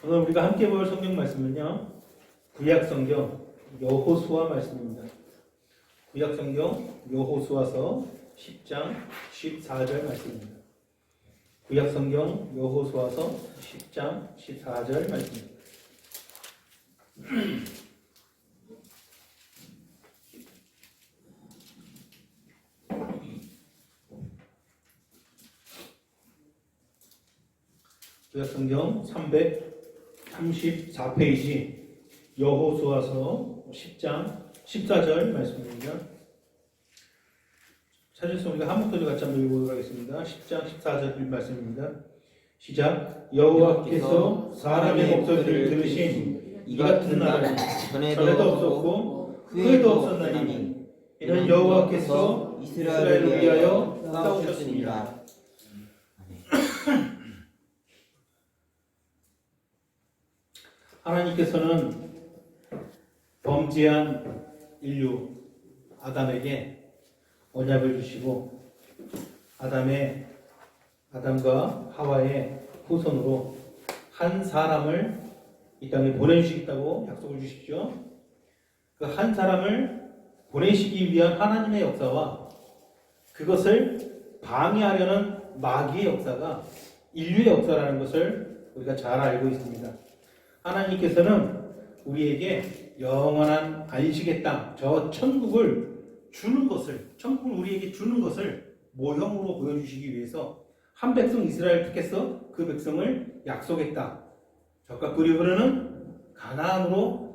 오늘 우리가 함께 볼 성경 말씀은요, 구약 성경 여호수아 말씀입니다. 구약 성경 여호수아서 10장 14절 말씀입니다. 구약 성경 여호수아서 10장 14절 말씀입니다. 구약 성경 334페이지 여호수아서 10장 14절 말씀입니다. 찾으시면 우리가 한목소리 같이 한번 읽어보도록 하겠습니다. 10장 14절 말씀입니다. 시작. 여호와께서 사람의 목소리를 들으신 이 같은 날은 전에도 없었고 후에도 없었나니 이는 여호와께서 이스라엘을 위하여 싸우셨습니다. 하나님께서는 범죄한 인류 아담에게 언약을 주시고 아담과 하와의 후손으로 한 사람을 이 땅에 보내주시겠다고 약속을 주시죠. 그 한 사람을 보내시기 위한 하나님의 역사와 그것을 방해하려는 마귀의 역사가 인류의 역사라는 것을 우리가 잘 알고 있습니다. 하나님께서는 우리에게 영원한 안식의 땅, 저 천국을 주는 것을, 천국을 우리에게 주는 것을 모형으로 보여주시기 위해서 한 백성 이스라엘 택해서 그 백성을 약속의 땅, 적과 꿀이 흐르는 가나안으로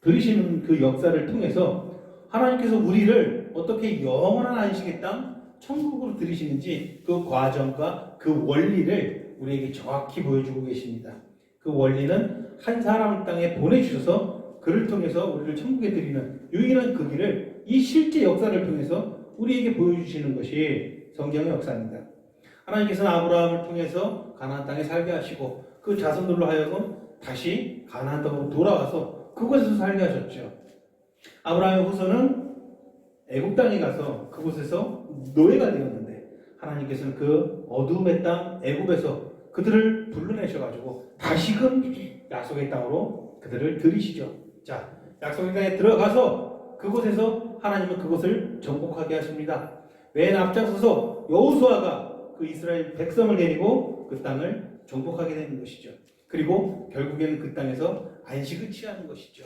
들이시는 그 역사를 통해서 하나님께서 우리를 어떻게 영원한 안식의 땅, 천국으로 들이시는지 그 과정과 그 원리를 우리에게 정확히 보여주고 계십니다. 그 원리는 한 사람을 땅에 보내주셔서 그를 통해서 우리를 천국에 드리는 유일한 그 길을 이 실제 역사를 통해서 우리에게 보여주시는 것이 성경의 역사입니다. 하나님께서는 아브라함을 통해서 가나안 땅에 살게 하시고 그 자손들로 하여금 다시 가나안 땅으로 돌아와서 그곳에서 살게 하셨죠. 아브라함의 후손은 애굽 땅에 가서 그곳에서 노예가 되었는데 하나님께서는 그 어둠의 땅 애굽에서 그들을 불러내셔가지고 다시금 약속의 땅으로 그들을 들이시죠. 자, 약속의 땅에 들어가서 그곳에서 하나님은 그것을 정복하게 하십니다. 맨 앞장서서 여호수아가 그 이스라엘 백성을 데리고 그 땅을 정복하게 되는 것이죠. 그리고 결국에는 그 땅에서 안식을 취하는 것이죠.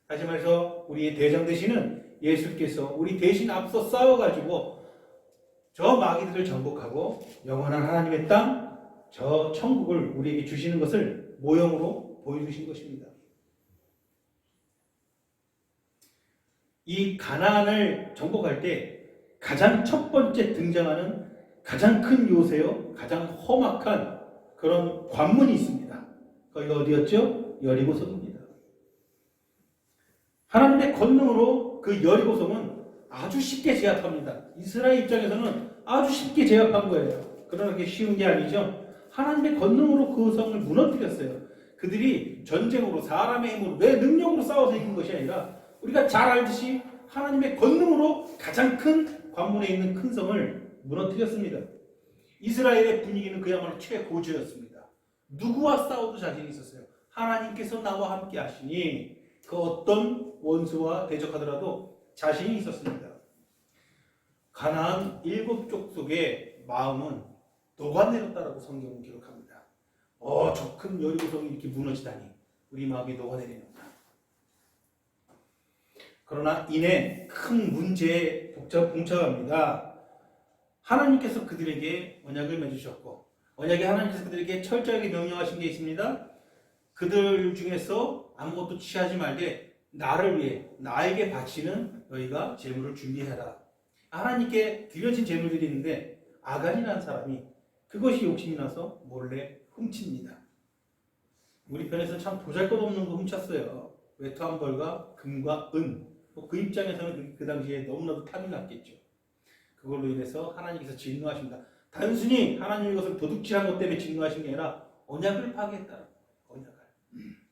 다시 말해서 우리의 대장 되시는 예수께서 우리 대신 앞서 싸워가지고 저 마귀들을 정복하고 영원한 하나님의 땅, 저 천국을 우리에게 주시는 것을 모형으로 보여주신 것입니다. 이 가나안을 정복할 때 가장 첫 번째 등장하는 가장 큰 요새요, 가장 험악한 그런 관문이 있습니다. 거기가 어디였죠? 여리고성입니다. 하나님의 권능으로 그 여리고성은 아주 쉽게 제압합니다. 이스라엘 입장에서는 아주 쉽게 제압한 거예요. 그러나 그게 쉬운 게 아니죠. 하나님의 권능으로 그 성을 무너뜨렸어요. 그들이 전쟁으로 사람의 힘으로 내 능력으로 싸워서 이긴 것이 아니라 우리가 잘 알듯이 하나님의 권능으로 가장 큰 관문에 있는 큰 성을 무너뜨렸습니다. 이스라엘의 분위기는 그야말로 최고조였습니다. 누구와 싸워도 자신이 있었어요. 하나님께서 나와 함께 하시니 그 어떤 원수와 대적하더라도 자신이 있었습니다. 가나안 7족속의 마음은 녹아내렸다라고 성경은 기록합니다. 저 큰 여리고성이 이렇게 무너지다니 우리 마음이 녹아내립니다. 그러나 이내 큰 문제에 봉착합니다. 하나님께서 그들에게 언약을 맺으셨고 언약에 하나님께서 그들에게 철저하게 명령하신 게 있습니다. 그들 중에서 아무것도 취하지 말되 나를 위해 나에게 바치는 너희가 제물을 준비해라. 하나님께 드려진 제물들이 있는데 아간이라는 사람이 그것이 욕심이 나서 몰래 훔칩니다. 우리 편에서 참 보잘것없는 거 훔쳤어요. 외투한 벌과 금과 은. 그 입장에서는 그 당시에 너무나도 탐이 났겠죠. 그걸로 인해서 하나님께서 진노하십니다. 단순히 하나님의 것을 도둑질한 것 때문에 진노하신 게 아니라 언약을 파괴했다는 거예요. 언약을.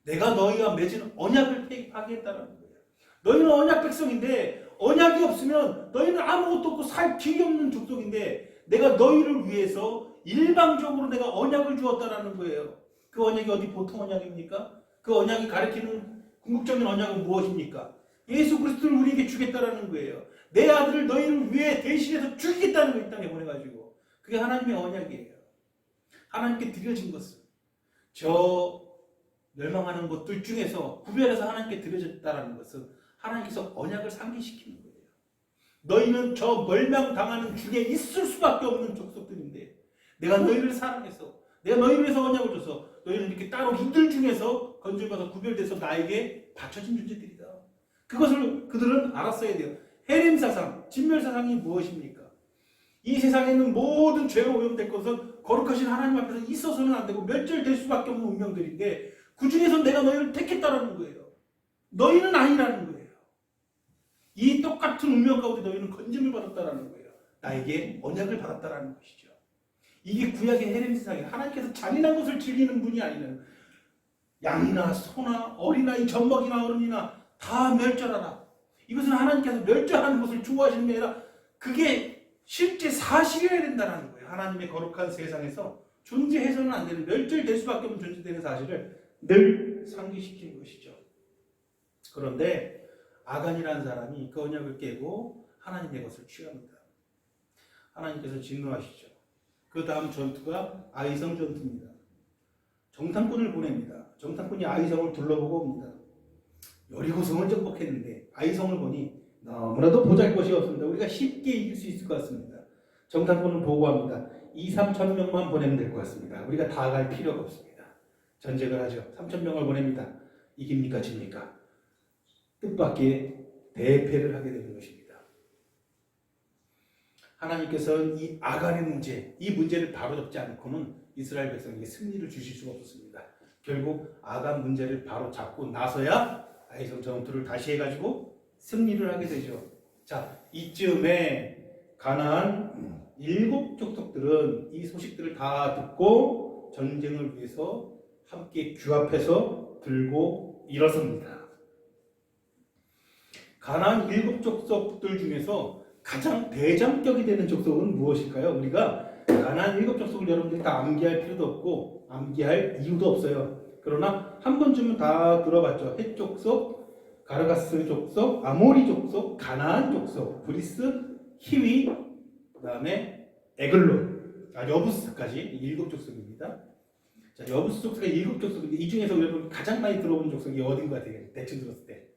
내가 너희와 맺은 언약을 파괴했다는 거예요. 너희는 언약 백성인데 언약이 없으면 너희는 아무것도 없고 살 길이 없는 족속인데 내가 너희를 위해서 일방적으로 내가 언약을 주었다라는 거예요. 그 언약이 어디 보통 언약입니까? 그 언약이 가리키는 궁극적인 언약은 무엇입니까? 예수 그리스도를 우리에게 주겠다라는 거예요. 내 아들을 너희를 위해 대신해서 죽이겠다는 거 이 땅에 보내가지고. 그게 하나님의 언약이에요. 하나님께 드려진 것은 저 멸망하는 것들 중에서 구별해서 하나님께 드려졌다는 것은 하나님께서 언약을 상기시키는 거예요. 너희는 저 멸망당하는 중에 있을 수밖에 없는 족속들인데 내가 너희를 사랑해서 내가 너희를 위해서 언약을 줘서 너희는 이렇게 따로 이들 중에서 건져받아 구별돼서 나에게 바쳐진 존재들이다. 그것을 그들은 알았어야 돼요. 해림사상, 진멸사상이 무엇입니까? 이 세상에 있는 모든 죄로 오염될 것은 거룩하신 하나님 앞에서 있어서는 안 되고 멸절될 수밖에 없는 운명들인데 그 중에서 내가 너희를 택했다라는 거예요. 너희는 아니라는 거예요. 이 똑같은 운명 가운데 너희는 건짐을 받았다라는 거예요. 나에게 언약을 받았다라는 것이죠. 이게 구약의 헤렘세상이에요. 하나님께서 잔인한 것을 즐기는 분이 아니라 양이나 소나 어린아이 젖먹이나 어른이나 다 멸절하라. 이것은 하나님께서 멸절하는 것을 좋아하시는 게 아니라 그게 실제 사실이어야 된다는 거예요. 하나님의 거룩한 세상에서 존재해서는 안 되는 멸절될 수밖에 없는 존재되는 사실을 늘 상기시키는 것이죠. 그런데 아간이라는 사람이 그 언약을 깨고 하나님의 것을 취합니다. 하나님께서 진노하시죠. 그 다음 전투가 아이성 전투입니다. 정탐꾼을 보냅니다. 정탐꾼이 아이성을 둘러보고 옵니다. 여리고성을 정복했는데 아이성을 보니 너무나도 보잘것이 없습니다. 우리가 쉽게 이길 수 있을 것 같습니다. 정탐꾼은 보고합니다. 2~3천 명만 보내면 될 것 같습니다. 우리가 다 갈 필요가 없습니다. 전쟁을 하죠. 3천 명을 보냅니다. 이깁니까 집니까? 뜻밖의 대패를 하게 되는 것입니다. 하나님께서는 이 아간의 문제, 이 문제를 바로잡지 않고는 이스라엘 백성에게 승리를 주실 수가 없었습니다. 결국 아간 문제를 바로잡고 나서야 아이성 전투를 다시 해가지고 승리를 하게 되죠. 자, 이쯤에 가나안 7 족속들은 이 소식들을 다 듣고 전쟁을 위해서 함께 규합해서 들고 일어섭니다. 가나안 7 족속들 중에서 가장 대장격이 되는 족속은 무엇일까요? 우리가 가나안 7 족속을 여러분들이 다 암기할 필요도 없고 암기할 이유도 없어요. 그러나 한 번쯤은 다 들어봤죠. 헷 족속, 가르가스 족속, 아모리 족속, 가나안 족속, 브리스, 히위, 그 다음에 에글론, 여부스까지 7 족속입니다. 자, 여부스 족속이 7 족속인데 이 중에서 여러분 가장 많이 들어본 족속이 어딘 것 같아요? 대충 들었을 때.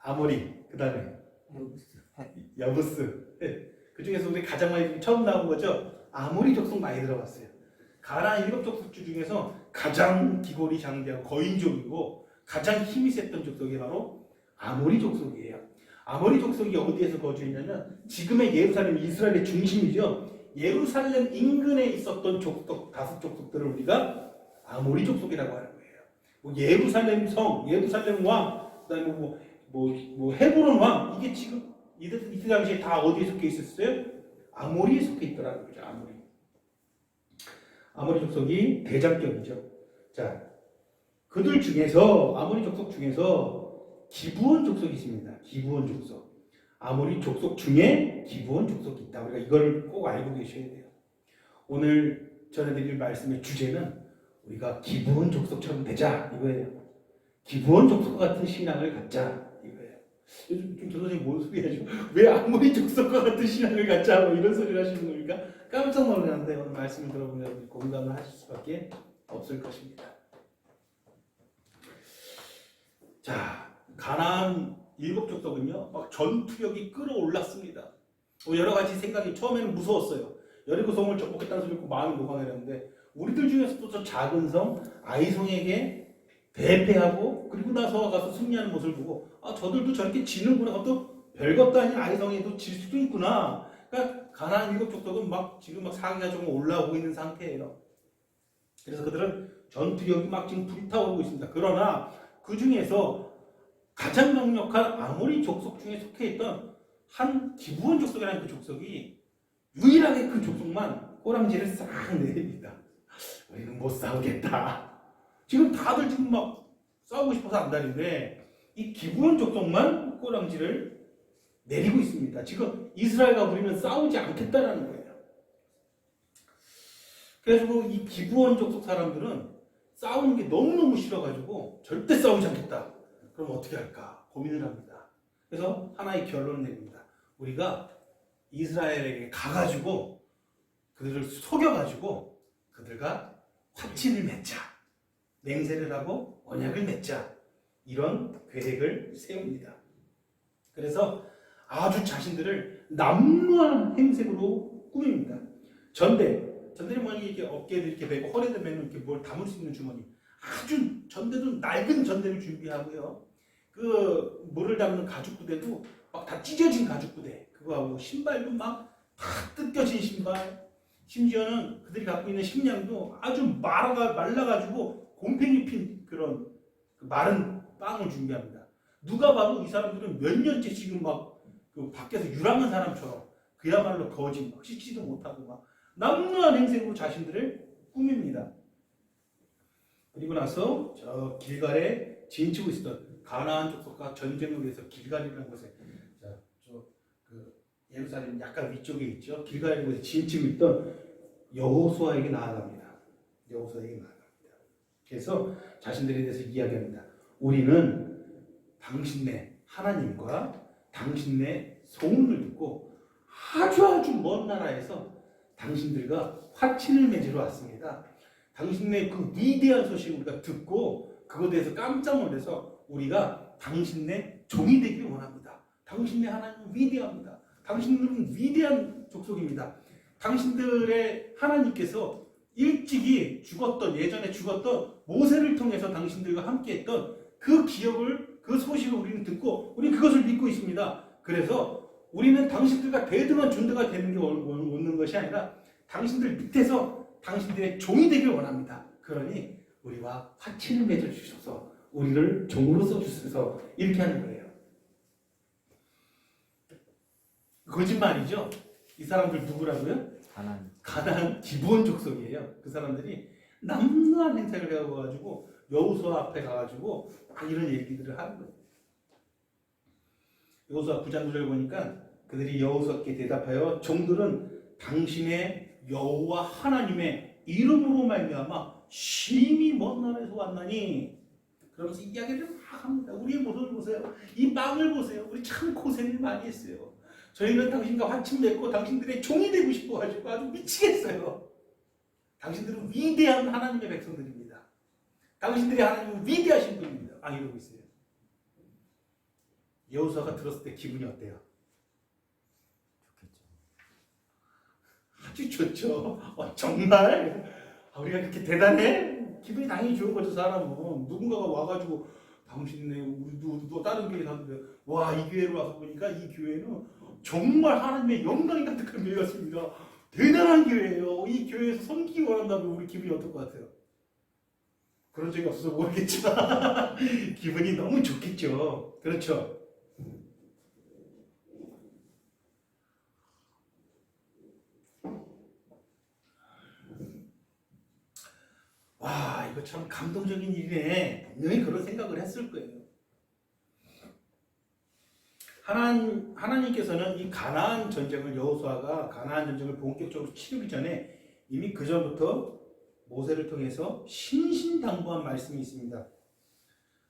아모리. 그 다음에 여부스. 그 중에서 우리 가장 많이 처음 나온 거죠. 아모리 족속 많이 들어봤어요. 가나안 7 족속 중에서 가장 기골이 장대하고 거인족이고 가장 힘이 셌던 족속이 바로 아모리 족속이에요. 아모리 족속이 어디에서 거주했냐면 지금의 예루살렘, 이스라엘의 중심이죠. 예루살렘 인근에 있었던 족속 5 족속들을 우리가 아모리 족속이라고 하는 거예요. 뭐 예루살렘 성, 예루살렘 왕, 그다음에 헤브론 왕, 이게 지금 이때 당시에 다 어디에 속해 있었어요? 아모리에 속해 있더라는 거죠. 아모리 족속이 대장격이죠. 자, 그들 중에서 아모리 족속 중에서 기브온 족속이 있습니다. 기브온 족속. 아모리 족속 중에 기브온 족속이 있다. 우리가 이걸 꼭 알고 계셔야 돼요. 오늘 전해드릴 말씀의 주제는 우리가 기브온 족속처럼 되자 이거예요. 기브온 족속과 같은 신앙을 갖자 이거예요. 요즘 좀 저 선생님 뭔 소리 하죠? 왜 아모리 족속과 같은 신앙을 갖자 뭐 이런 소리를 하시는 겁니까? 깜짝 놀랐는데 오늘 말씀을 들어보면 공감을 하실 수밖에 없을 것입니다. 자, 가나안 7 족속은요, 막 전투력이 끌어올랐습니다. 여러 가지 생각이 처음에는 무서웠어요. 여리고성을 정복했다는 소리 듣고 마음이 녹아내렸는데 우리들 중에서도 저 작은 성 아이성에게 대패하고 그리고 나서 가서 승리하는 모습을 보고 저들도 저렇게 지는구나. 또 별것도 아닌 아이성에도 질 수도 있구나. 그러니까 가나안 7 족속은 지금 사기가 좀 올라오고 있는 상태예요. 그래서 그들은 전투력이 지금 불타오르고 있습니다. 그러나 그 중에서 가장 강력한 아모리 족속 중에 속해 있던 한 기브온 족속이라는 그 족속이 유일하게 그 족속만 꼬랑지를 싹 내립니다. 우리는 못 싸우겠다. 지금 다들 지금 싸우고 싶어서 안다는데 이 기브온 족속만 꼬랑지를 내리고 있습니다. 지금 이스라엘과 우리는 싸우지 않겠다라는 거예요. 그래서 이 기브온 족속 사람들은 싸우는 게 너무너무 싫어가지고 절대 싸우지 않겠다. 그럼 어떻게 할까 고민을 합니다. 그래서 하나의 결론을 내립니다. 우리가 이스라엘에게 가가지고 그들을 속여가지고 그들과 화친을 맺자. 맹세를 하고 언약을 맺자. 이런 계획을 세웁니다. 그래서 아주 자신들을 남루한 행색으로 꾸밉니다. 전대는 뭐니 이렇게 어깨에 이렇게 메고 허리에 메는 이렇게 뭘 담을 수 있는 주머니. 아주 전대도 낡은 전대를 준비하고요. 그 물을 담는 가죽 부대도 막 다 찢어진 가죽 부대. 그거하고 신발도 막 다 뜯겨진 신발. 심지어는 그들이 갖고 있는 식량도 아주 말라가지고 곰팡이 핀 그런 마른 빵을 준비합니다. 누가 봐도 이 사람들은 몇 년째 지금 막 그 밖에서 유랑한 사람처럼 그야말로 거짓, 막 씻지도 못하고 막 남루한 행색으로 자신들을 꾸밉니다. 그리고 나서 저 길갈에 진치고 있었던 가나안 족속과 전쟁을 위해서 길갈이라는 곳에 예루살렘 약간 위쪽에 있죠. 길갈이라는 곳에 진치고 있던 여호수아에게 나아갑니다. 그래서 자신들에 대해서 이야기합니다. 우리는 당신네 하나님과 당신네 소문을 듣고 아주 먼 나라에서 당신들과 화친을 맺으러 왔습니다. 당신네 그 위대한 소식을 우리가 듣고 그것에 대해서 깜짝 놀라서 우리가 당신네 종이 되기를 원합니다. 당신네 하나님은 위대합니다. 당신들은 위대한 족속입니다. 당신들의 하나님께서 일찍이 예전에 죽었던 모세를 통해서 당신들과 함께했던 그 기억을, 그 소식을 우리는 듣고 우리는 그것을 믿고 있습니다. 그래서 우리는 당신들과 대등한 존재가 되는 게 원하는 것이 아니라 당신들 밑에서 당신들의 종이 되길 원합니다. 그러니 우리와 화친을 맺어 주셔서 우리를 종으로 써주셔서 이렇게 하는 거예요. 거짓말이죠. 이 사람들 누구라고요? 가나안 기본 족속이에요. 그 사람들이 남루한 행색을 해가지고 여호수아 앞에 가가지고 막 이런 얘기들을 하는 거예요. 여호수아 9장 9절 보니까 그들이 여호수아께 대답하여 종들은 당신의 여호와 하나님의 이름으로 말미암아 심히 먼 나라에서 왔나니, 그러면서 이야기를 막 합니다. 우리의 모습을 보세요. 이 빵을 보세요. 우리 참 고생을 많이 했어요. 저희는 당신과 화친 맺고 당신들의 종이 되고 싶어가지고 아주 미치겠어요. 당신들은 위대한 하나님의 백성들입니다. 당신들의 하나님은 위대하신 분입니다. 막 이러고 있어요. 여호수아가 들었을 때 기분이 어때요? 아주 좋죠. 정말? 우리가 그렇게 대단해? 기분이 당연히 좋은 거죠. 사람은 누군가가 와가지고 당신네 우리도 다른 교회 갔는데 와, 이 교회로 와서 보니까 이 교회는 정말 하나님의 영광이 가득한 교회였습니다. 대단한 교회예요. 이 교회에서 섬기기 원한다면 우리 기분이 어떨 것 같아요? 그런 적이 없어서 모르겠지만 기분이 너무 좋겠죠. 그렇죠? 와, 이거 참 감동적인 일이네. 분명히 그런 생각을 했을 거예요. 하나님께서는 이 가나안 전쟁을, 여호수아가 가나안 전쟁을 본격적으로 치르기 전에 이미 그 전부터 모세를 통해서 신신당부한 말씀이 있습니다.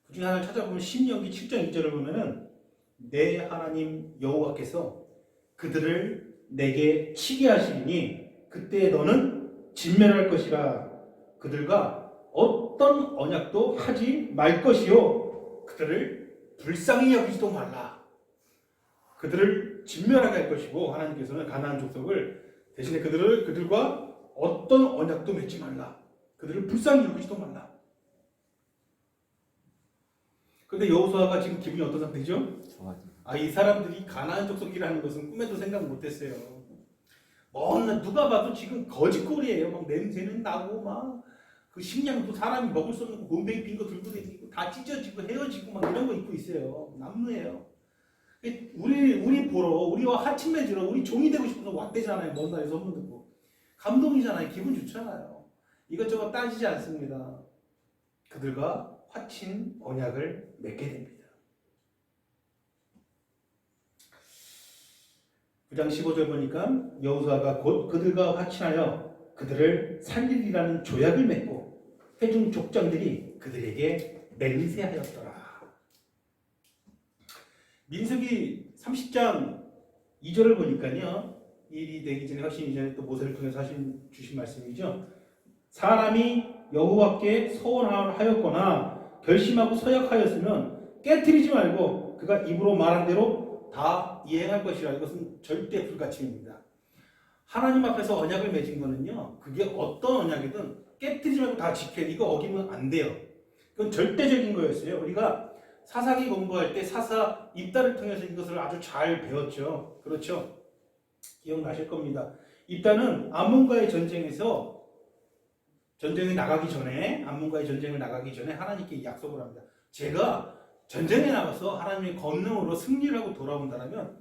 그 중에 하나를 찾아보면 신명기 7장 2절을 보면은 내 하나님 여호와께서 그들을 내게 치게 하시니 그때 너는 진멸할 것이라. 그들과 어떤 언약도 하지 말 것이요 그들을 불쌍히 여기지도 말라. 그들을 진멸하게 할 것이고, 하나님께서는 가나안 족속을 대신에 그들과 어떤 언약도 맺지 말라. 그들을 불쌍히 여기지도 말라. 그런데 여호수아가 지금 기분이 어떤 상태죠? 이 사람들이 가나안 족속이라는 것은 꿈에도 생각 못했어요. 누가 봐도 지금 거짓골이에요. 막 냄새는 나고 막 그 식량도 사람이 먹을 수 없는 곰뱅이 핀 거 들고 다니고 다 찢어지고 헤어지고 막 이런 거 입고 있어요. 남루해요. 우리 보러, 우리와 하친 맺으러, 우리 종이 되고 싶어서 왔대잖아요. 먼 날에 소문 듣고. 감동이잖아요. 기분 좋잖아요. 이것저것 따지지 않습니다. 그들과 화친 언약을 맺게 됩니다. 9장 15절 보니까 여호수아가 곧 그들과 화친하여 그들을 살리리라는 조약을 맺고 해준 족장들이 그들에게 맹세하였더라. 민수기 30장 2절을 보니까요. 일이 되기 전에 하신 이전에 또 모세를 통해서 주신 말씀이죠. 사람이 여호와께 서원하였거나 결심하고 서약하였으면 깨트리지 말고 그가 입으로 말한 대로 다 이행할 것이라. 이것은 절대 불가침입니다. 하나님 앞에서 언약을 맺은 거는요. 그게 어떤 언약이든 깨트리지 말고 다 지켜야 돼. 이거 어기면 안 돼요. 그건 절대적인 거였어요. 우리가 사사기 공부할 때 사사 입다를 통해서 이것을 아주 잘 배웠죠. 그렇죠? 기억나실 겁니다. 입다는 암몬과의 전쟁에서 전쟁에 나가기 전에 암몬과의 전쟁을 나가기 전에 하나님께 약속을 합니다. 제가 전쟁에 나가서 하나님의 권능으로 승리를 하고 돌아온다면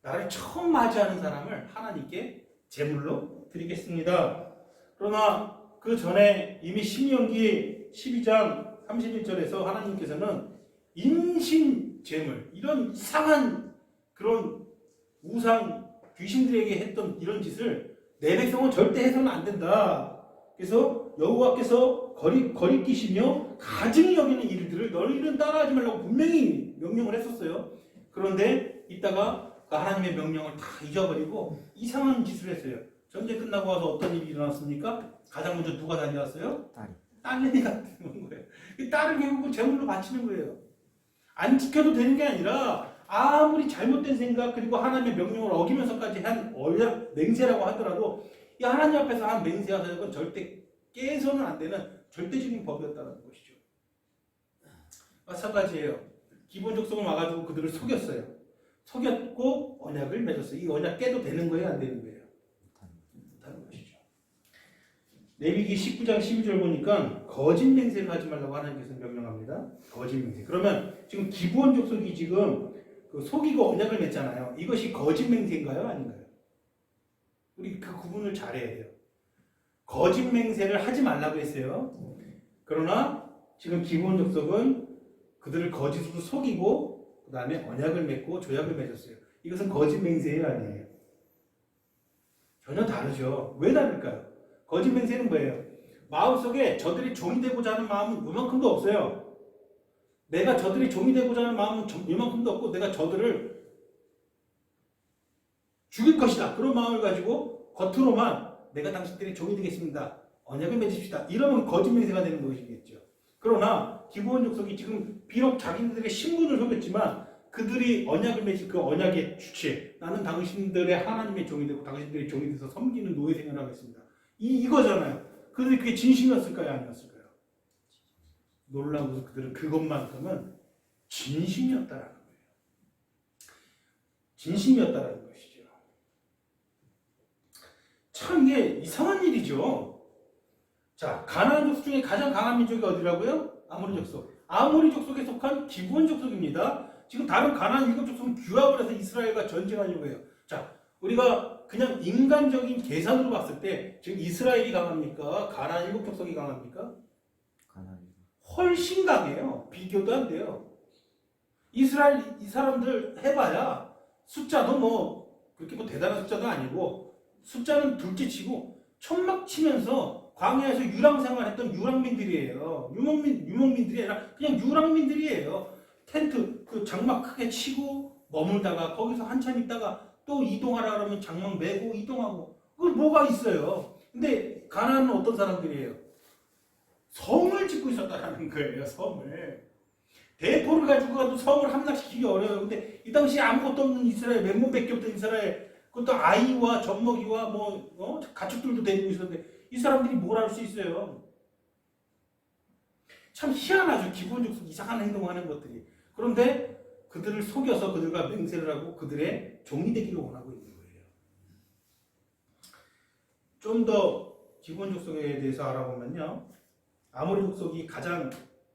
나를 처음 맞이하는 사람을 하나님께 제물로 드리겠습니다. 그러나 그 전에 이미 신명기 12장 31절에서 하나님께서는 임신 제물, 이런 이상한 그런 우상 귀신들에게 했던 이런 짓을 내 백성은 절대 해서는 안 된다. 그래서 여호와께서 거리끼시며 가증히 여기는 일들을 너희는 따라하지 말라고 분명히 명령을 했었어요. 그런데 이따가 그 하나님의 명령을 다 잊어버리고 이상한 짓을 했어요. 전쟁 끝나고 와서 어떤 일이 일어났습니까? 가장 먼저 누가 다녀왔어요? 딸내미가 다녀온 거예요. 그 딸을 결국 제물로 바치는 거예요. 안 지켜도 되는 게 아니라 아무리 잘못된 생각 그리고 하나님의 명령을 어기면서까지 한 언약 맹세라고 하더라도 이 하나님 앞에서 한 맹세와 사역은 절대 깨서는 안 되는 절대적인 법이었다는 것이죠. 마찬가지예요. 기본 족속을 와가지고 그들을 속였어요. 속였고 언약을 맺었어요. 이 언약 깨도 되는 거예요, 안 되는 거예요? 못하는 것이죠. 레위기 19장 12절 보니까 거짓 맹세를 하지 말라고 하나님께서 명령합니다. 거짓 맹세. 그러면 지금 기본 족속이 지금 그 속이고 언약을 맺잖아요. 이것이 거짓 맹세인가요, 아닌가요? 우리 그 구분을 잘해야 돼요. 거짓 맹세를 하지 말라고 했어요. 그러나 지금 기본 족속은 그들을 거짓으로 속이고 그 다음에 언약을 맺고 조약을 맺었어요. 이것은 거짓 맹세예요, 아니에요? 전혀 다르죠. 왜 다를까요? 거짓 맹세는 뭐예요? 마음속에 저들이 종이 되고자 하는 마음은 요만큼도 없어요. 내가 저들이 종이 되고자 하는 마음은 요만큼도 없고 내가 저들을 죽일 것이다. 그런 마음을 가지고 겉으로만 내가 당신들의 종이 되겠습니다. 언약을 맺읍시다. 이러면 거짓 맹세가 되는 것이겠죠. 그러나 기본 족속이 지금 비록 자기들의 신분을 속였지만 그들이 언약을 맺은 그 언약의 주체, 나는 당신들의 하나님의 종이 되고 당신들의 종이 돼서 섬기는 노예 생활을 하겠습니다. 이거잖아요. 그들이 그게 진심이었을까요? 아니었을까요? 놀라운 것은 그들은 그것만큼은 진심이었다라는 거예요. 진심이었다라는 것이죠. 참 이게 이상한 일이죠. 자, 가나안 족속 중에 가장 강한 민족이 어디라고요? 아모리 족속. 아모리 족속에 속한 기브온 족속입니다. 지금 다른 가나안 7족속은 규합을 해서 이스라엘과 전쟁하려고 해요. 자, 우리가 그냥 인간적인 계산으로 봤을 때 지금 이스라엘이 강합니까? 가나안 7족속이 강합니까? 훨씬 강해요. 비교도 안 돼요. 이스라엘 이 사람들 해봐야 숫자도 뭐 그렇게 뭐 대단한 숫자도 아니고 숫자는 둘째치고 천막 치면서 광야에서 유랑 생활했던 유랑민들이에요. 유목민들이 아니라 그냥 유랑민들이에요. 텐트 그 장막 크게 치고 머물다가 거기서 한참 있다가 또 이동하라 그러면 장막 메고 이동하고 그걸 뭐가 있어요. 근데 가나안은 어떤 사람들이에요? 성을 짓고 있었다는 거예요. 성을. 대포를 가지고 가도 성을 함락시키기 어려워요. 근데 이 당시에 아무것도 없는 이스라엘, 맨몸밖에 없던 이스라엘, 그것도 아이와 젖먹이와 가축들도 데리고 있었는데 이 사람들이 뭘 할 수 있어요? 참 희한하죠. 기본적으로 이상한 행동하는 것들이. 그런데 그들을 속여서 그들과 맹세를 하고 그들의 종이 되기를 원하고 있는 거예요. 좀 더 기본 족속에 대해서 알아보면요. 아모리 족속이 가장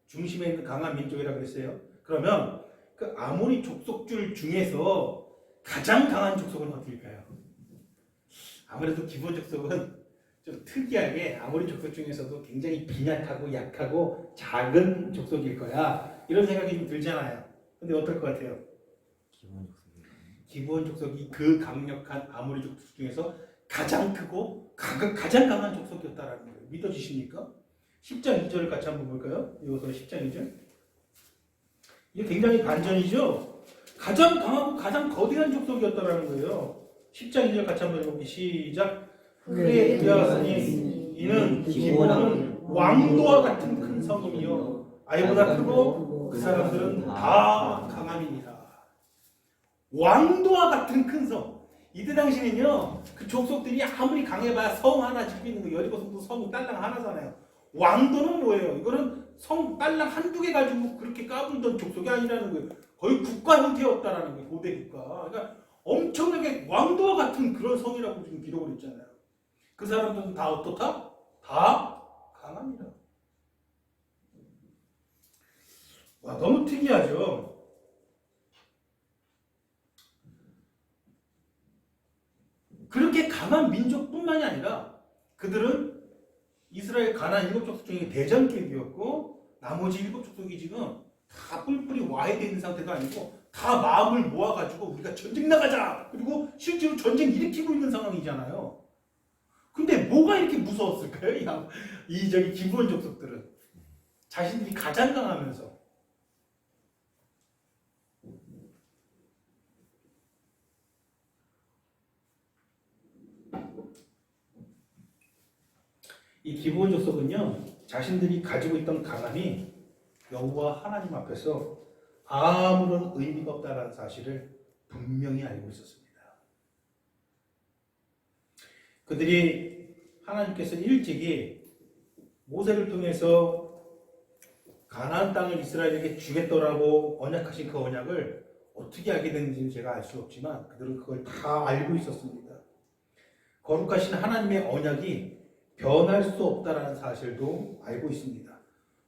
중심에 있는 강한 민족이라고 했어요. 그러면 그 아모리 족속줄 중에서 가장 강한 족속은 어디일까요? 아무래도 기본 족속은 좀 특이하게 아모리 족속 중에서도 굉장히 빈약하고 약하고 작은 족속일 거야. 이런 생각이 좀 들잖아요. 근데 어떨 것 같아요? 기본 족속이 그 강력한 아모리 족속 중에서 가장 크고 가장 강한 족속이었다라는 거예요. 믿어지십니까? 10장 2절을 같이 한번 볼까요? 이어서 10장 2절. 이게 굉장히 반전이죠. 가장 강하고 가장 거대한 족속이었다라는 거예요. 10장 2절 같이 한번 읽어볼게요. 시작. 그에 되었으니 이는 기브온은 왕도와 같은 큰 성이며 아이보다 크고 그 사람들은 다 강함이니라. 왕도와 같은 큰 성. 이때 당시는요, 그 족속들이 아무리 강해봐야 성 하나 짓고 있는 거, 여리고성도 성 딸랑 하나잖아요. 왕도는 뭐예요? 이거는 성 딸랑 한두 개 가지고 그렇게 까불던 족속이 아니라는 거예요. 거의 국가 형태였다라는 거예요. 고대 국가. 그러니까 엄청나게 왕도와 같은 그런 성이라고 지금 기록을 했잖아요. 그 사람들은 다 어떻다? 다 강합니다. 와, 너무 특이하죠? 그렇게 강한 민족뿐만이 아니라 그들은 이스라엘 가나안 7족속 중에 대장격이었고 나머지 7족속이 지금 다 뿔뿔이 와해되어 있는 상태가 아니고 다 마음을 모아가지고 우리가 전쟁 나가자! 그리고 실제로 전쟁 일으키고 있는 상황이잖아요. 근데 뭐가 이렇게 무서웠을까요? 이 기브온 족속들은 자신들이 가장 강하면서 이 기브온 족속은요, 자신들이 가지고 있던 강함이 여호와 하나님 앞에서 아무런 의미가 없다는 사실을 분명히 알고 있었습니다. 그들이 하나님께서 일찍이 모세를 통해서 가나안 땅을 이스라엘에게 주겠더라고 언약하신 그 언약을 어떻게 알게 됐는지는 제가 알 수 없지만 그들은 그걸 다 알고 있었습니다. 거룩하신 하나님의 언약이 변할 수 없다는 사실도 알고 있습니다.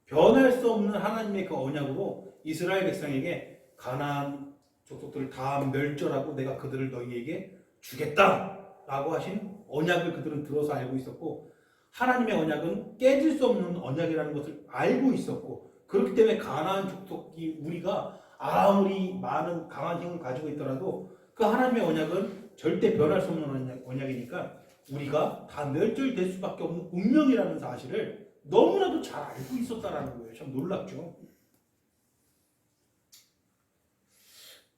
변할 수 없는 하나님의 그 언약으로 이스라엘 백성에게 가나안 족속들을 다 멸절하고 내가 그들을 너희에게 주겠다라고 하신 언약을 그들은 들어서 알고 있었고, 하나님의 언약은 깨질 수 없는 언약이라는 것을 알고 있었고, 그렇기 때문에 가나안 족속이 우리가 아무리 많은 강한 힘을 가지고 있더라도 그 하나님의 언약은 절대 변할 수 없는 언약이니까 우리가 다 멸절될 수밖에 없는 운명이라는 사실을 너무나도 잘 알고 있었다라는 거예요. 참 놀랍죠.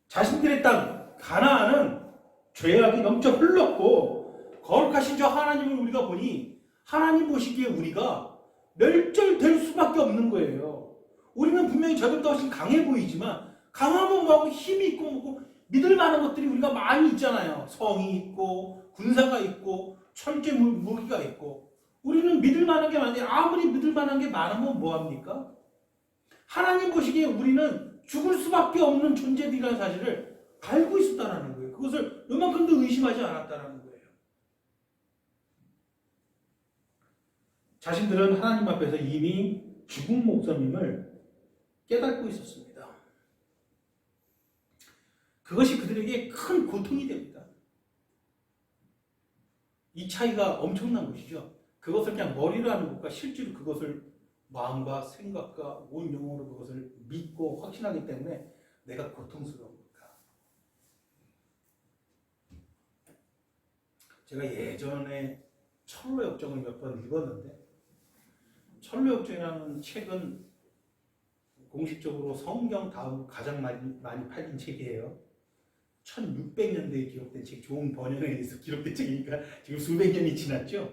자신들의 땅 가나안은 죄악이 넘쳐 흘렀고 거룩하신 저 하나님을 우리가 보니 하나님 보시기에 우리가 멸절될 수밖에 없는 거예요. 우리는 분명히 저들보다 훨씬 강해 보이지만 강하면 뭐하고 힘이 있고 뭐고 믿을 만한 것들이 우리가 많이 있잖아요. 성이 있고 군사가 있고 철제 무기가 있고 우리는 믿을 만한 게 많은데 아무리 믿을 만한 게 많으면 뭐합니까? 하나님 보시기에 우리는 죽을 수밖에 없는 존재들이라는 사실을 알고 있었다는 거예요. 그것을 요만큼도 의심하지 않았다는 거예요. 자신들은 하나님 앞에서 이미 죽은 목숨임을 깨닫고 있었습니다. 그것이 그들에게 큰 고통이 됩니다. 이 차이가 엄청난 것이죠. 그것을 그냥 머리로 하는 것과 실제로 그것을 마음과 생각과 온 영혼으로 그것을 믿고 확신하기 때문에 내가 고통스러운 걸까. 제가 예전에 철로역정을 몇 번 읽었는데 철로역정이라는 책은 공식적으로 성경 다음으로 가장 많이 팔린 책이에요. 1600년대에 기록된 책, 좋은 번역에 의해서 기록된 책이니까 지금 수백 년이 지났죠.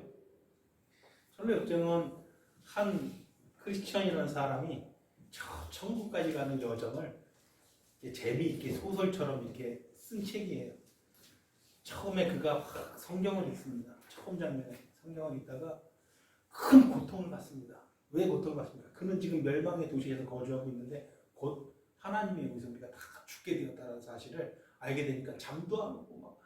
철로역정은 한 크리스천이라는 사람이 저 천국까지 가는 여정을 재미있게 소설처럼 이렇게 쓴 책이에요. 처음에 그가 성경을 읽습니다. 처음 장면에 성경을 읽다가 큰 고통을 받습니다. 왜 고통을 받습니까? 그는 지금 멸망의 도시에서 거주하고 있는데 곧 하나님에 의해서 우리가 다 죽게 되었다는 사실을 알게 되니까 잠도 안 오고 막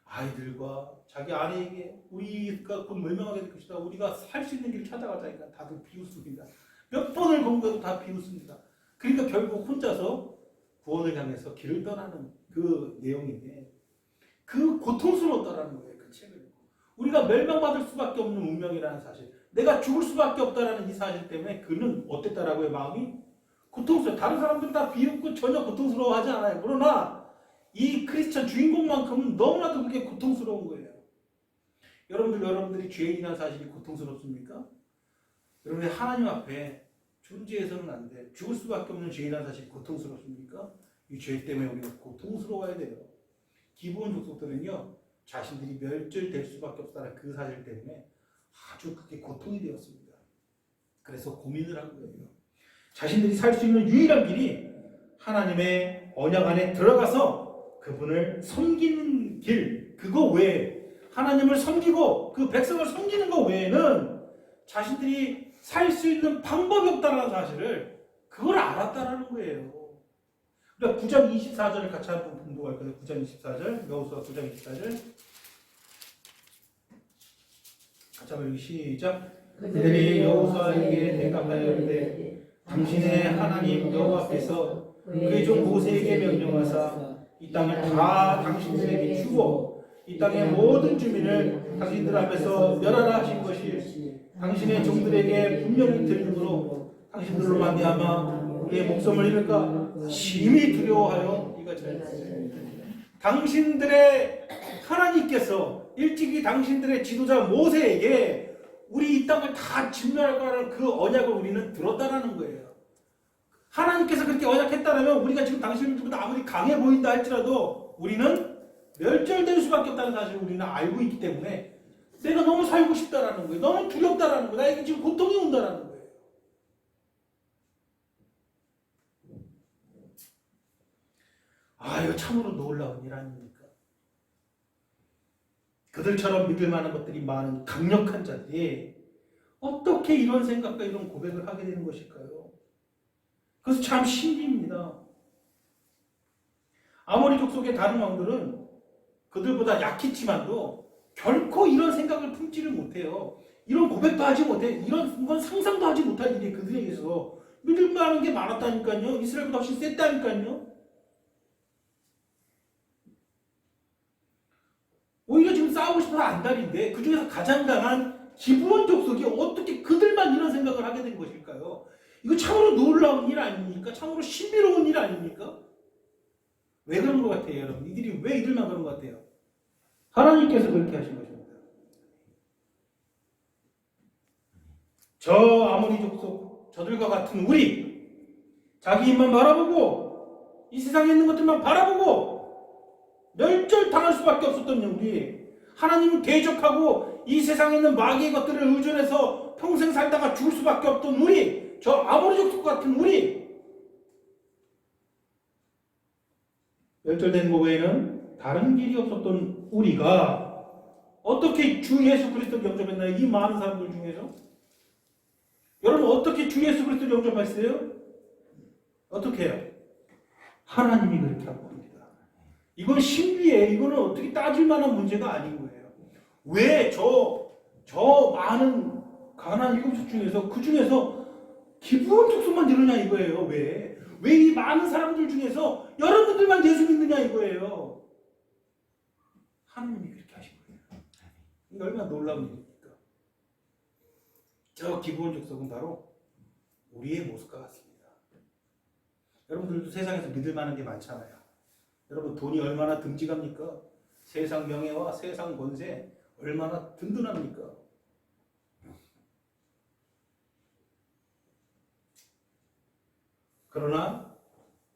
아이들과 자기 아내에게 우리가 곧 멸망하게 될 것이다. 우리가 살 수 있는 길을 찾아가자니까 다들 비웃습니다. 몇 번을 공부해도 다 비웃습니다. 그러니까 결국 혼자서 구원을 향해서 길을 떠나는 그 내용인데 그 고통스러웠다라는 거예요. 그 책을 읽고. 우리가 멸망받을 수밖에 없는 운명이라는 사실, 내가 죽을 수밖에 없다라는 이 사실 때문에 그는 어땠다라고요? 마음이 고통스러워. 다른 사람들은 다 비웃고 전혀 고통스러워하지 않아요. 그러나 이 크리스천 주인공만큼은 너무나도 그게 고통스러운 거예요. 여러분들이 죄인이라는 사실이 고통스럽습니까? 여러분이 하나님 앞에 존재해서는 안 돼. 죽을 수밖에 없는 죄인이라는 사실이 고통스럽습니까? 이 죄 때문에 우리가 고통스러워야 돼요. 기브온 족속들은요, 자신들이 멸절될 수밖에 없다는 그 사실 때문에 아주 크게 고통이 되었습니다. 그래서 고민을 한 거예요. 자신들이 살 수 있는 유일한 길이 하나님의 언약 안에 들어가서 그분을 섬기는 길, 그거 외에 하나님을 섬기고 그 백성을 섬기는 것 외에는 자신들이 살 수 있는 방법이 없다는 사실을 그걸 알았다라는 거예요. 그러니까 9장 24절을 같이 한번 공부할 거예요. 9장 24절, 여호수아 9장 24절 같이 한번 여기 시작. 그들이 여호수아에게 대답하여 이르되 당신의 하나님 여호와께서 그의 종 모세에게 명령하사 이 땅을 다 당신들에게 주고 이 땅의 모든 주민을 당신들 앞에서 멸하라 하신 것이 당신의 종들에게 분명히 들림으로 당신들로 말미암아 우리의 목숨을 잃을까 심히 두려워하여 이가 잘했습니다. 당신들의 하나님께서 일찍이 당신들의 지도자 모세에게 우리 이 땅을 다 진멸할 거라는 그 언약을 우리는 들었다라는 거예요. 하나님께서 그렇게 언약했다면 우리가 지금 당신들보다 아무리 강해 보인다 할지라도 우리는 멸절될 수밖에 없다는 사실을 우리는 알고 있기 때문에 내가 너무 살고 싶다라는 거예요. 너무 두렵다라는 거예요. 나에게 지금 고통이 온다라는 거예요. 이거 참으로 놀라운 일 아닙니까? 그들처럼 믿을 만한 것들이 많은 강력한 자들이 어떻게 이런 생각과 이런 고백을 하게 되는 것일까요? 그래서 참 신기입니다. 아모리 족속의 다른 왕들은 그들보다 약했지만도 결코 이런 생각을 품지를 못해요. 이런 고백도 하지 못해. 이런 건 상상도 하지 못할 일이 그들에게서 믿을 만한 게 많았다니까요. 이스라엘보다 훨씬 셌다니까요. 오히려 지금 싸우고 싶어서 안달인데 그 중에서 가장 강한 기브온 족속이 어떻게 그들만 이런 생각을 하게 된 것일까요? 이거 참으로 놀라운 일 아닙니까? 참으로 신비로운 일 아닙니까? 왜 그런 것 같아요, 여러분? 이들이 왜 이들만 그런 것 같아요? 하나님께서 그렇게 하신 것입니다. 저 아모리 족속, 저들과 같은 우리, 자기 입만 바라보고 이 세상에 있는 것들만 바라보고 멸절당할 수밖에 없었던 우리, 하나님을 대적하고 이 세상에 있는 마귀의 것들을 의존해서 평생 살다가 죽을 수밖에 없던 우리, 저 아모리 족속 같은 우리, 멸절된 것 외에는 다른 길이 없었던 우리가 어떻게 주 예수 그리스도를 영접했나요? 이 많은 사람들 중에서 여러분 어떻게 주 예수 그리스도를 영접했어요? 어떻게 해요? 하나님이 그렇게 한 겁니다. 이건 신비예요. 이거는 어떻게 따질 만한 문제가 아닌 거예요. 왜 저 많은 가난한 일곱족 중에서 그 중에서 기브온 족속만 이러냐 이거예요. 왜 이 많은 사람들 중에서 여러분들만 예수 믿느냐 이거예요. 하나님이 그렇게 하신 거예요. 이게 얼마나 놀라운 일입니까? 저 기브온 족속은 바로 우리의 모습과 같습니다. 여러분들도 세상에서 믿을 만한 게 많잖아요. 여러분 돈이 얼마나 듬직합니까? 세상 명예와 세상 권세 얼마나 든든합니까? 그러나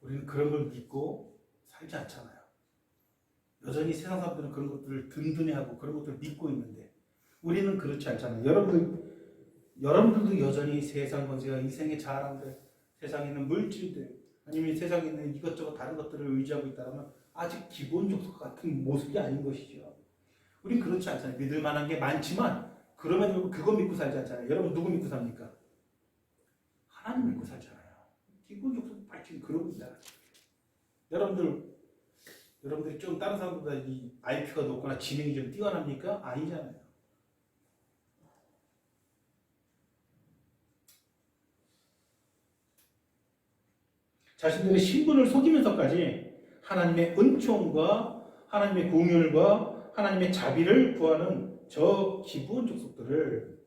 우리는 그런 걸 믿고 살지 않잖아요. 여전히 세상 사람들은 그런 것들을 든든해하고 그런 것들을 믿고 있는데 우리는 그렇지 않잖아요. 여러분들도 여전히 세상 권세와 인생의 자랑들, 세상에 있는 물질들, 아니면 세상에 있는 이것저것 다른 것들을 의지하고 있다면 아직 기본 족속 같은 모습이 아닌 것이죠. 우린 그렇지 않잖아요. 믿을 만한 게 많지만 그럼에도 그거 믿고 살지 않잖아요. 여러분 누구 믿고 삽니까? 하나님 믿고 살잖아요. 기본 족속 지금 그러고 있다. 여러분들이 좀 다른 사람보다 이 IQ가 높거나 지능이 좀 뛰어납니까? 아니잖아요. 자신들의 신분을 속이면서까지 하나님의 은총과 하나님의 공율과 하나님의 자비를 구하는 저 기브온 족속들을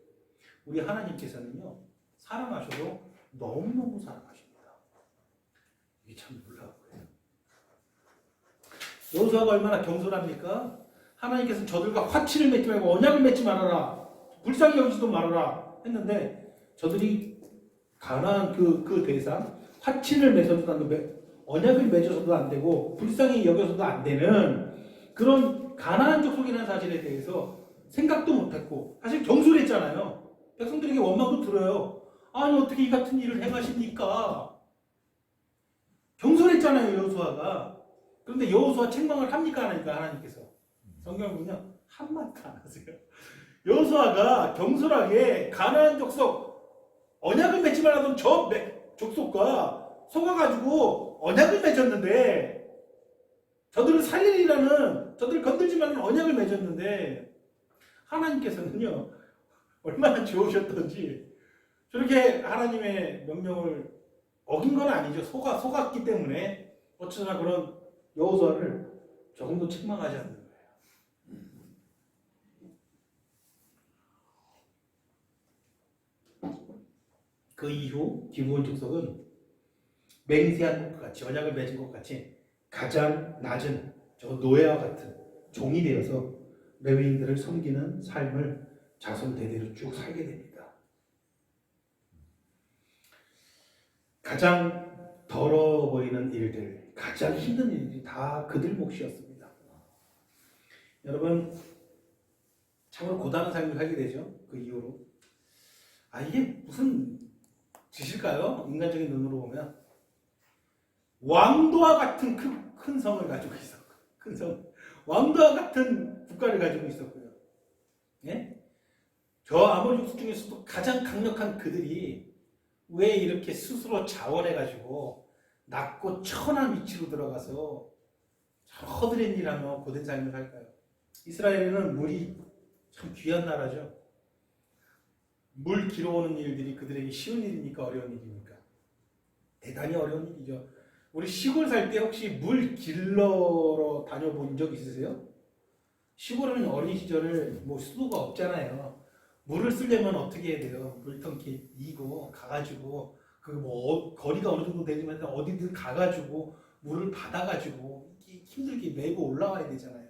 우리 하나님께서는요 사랑하셔도 너무너무 사랑하십니다. 이게 참 놀라운 거예요. 여호수아가 얼마나 겸손합니까? 하나님께서 저들과 화치를 맺지 말고 언약을 맺지 말아라, 불쌍히 여기지도 말아라 했는데 저들이 가나안 그 대상 화친을 맺어서도 안 되고 언약을 맺어서도 안 되고 불쌍히 여겨서도 안 되는 그런 가나안 족속이라는 사실에 대해서 생각도 못했고 사실 경솔했잖아요. 백성들에게 원망도 들어요. 아니 어떻게 이 같은 일을 행하십니까? 경솔했잖아요 여호수아가. 그런데 여호수아 책망을 합니까 안 합니까 하나님께서? 성경을 보면 한마디도 안 하세요. 여호수아가 경솔하게 가나안 족속 언약을 맺지 말라던 저 족속과 속아가지고 언약을 맺었는데 저들을 살리리라는 저들을 건들지 말라는 언약을 맺었는데 하나님께서는요 얼마나 좋으셨던지 저렇게 하나님의 명령을 어긴 건 아니죠. 속았기 때문에 어쩌나 그런 여호수아를 조금도 책망하지 않는 거예요. 그 이후 기브온 족속은 맹세한 것 같이 언약을 맺은 것 같이 가장 낮은 저 노예와 같은 종이 되어서 레위인들을 섬기는 삶을 자손 대대로 쭉 살게 됩니다. 가장 더러워 보이는 일들, 가장 힘든 일들이 다 그들 몫이었습니다. 여러분 참으로 고단한 삶을 살게 되죠. 그 이후로 이게 무슨 짓일까요? 인간적인 눈으로 보면 왕도와 같은 큰 성을 가지고 있었고 큰 성, 왕도와 같은 국가를 가지고 있었고요. 예? 저 아모리 족속 중에서도 가장 강력한 그들이 왜 이렇게 스스로 자원해가지고 낮고 천한 위치로 들어가서 허드렛 일하며 고된 삶을 살까요? 이스라엘은 물이 참 귀한 나라죠. 물 길어오는 일들이 그들에게 쉬운 일입니까? 어려운 일입니까? 대단히 어려운 일이죠. 우리 시골 살 때 혹시 물 길러러 다녀본 적 있으세요? 시골에는 어린 시절을 수도가 없잖아요. 물을 쓰려면 어떻게 해야 돼요? 물통기 이고 가가지고 거리가 어느 정도 되지만 어디든 가가지고 물을 받아가지고 힘들게 메고 올라와야 되잖아요.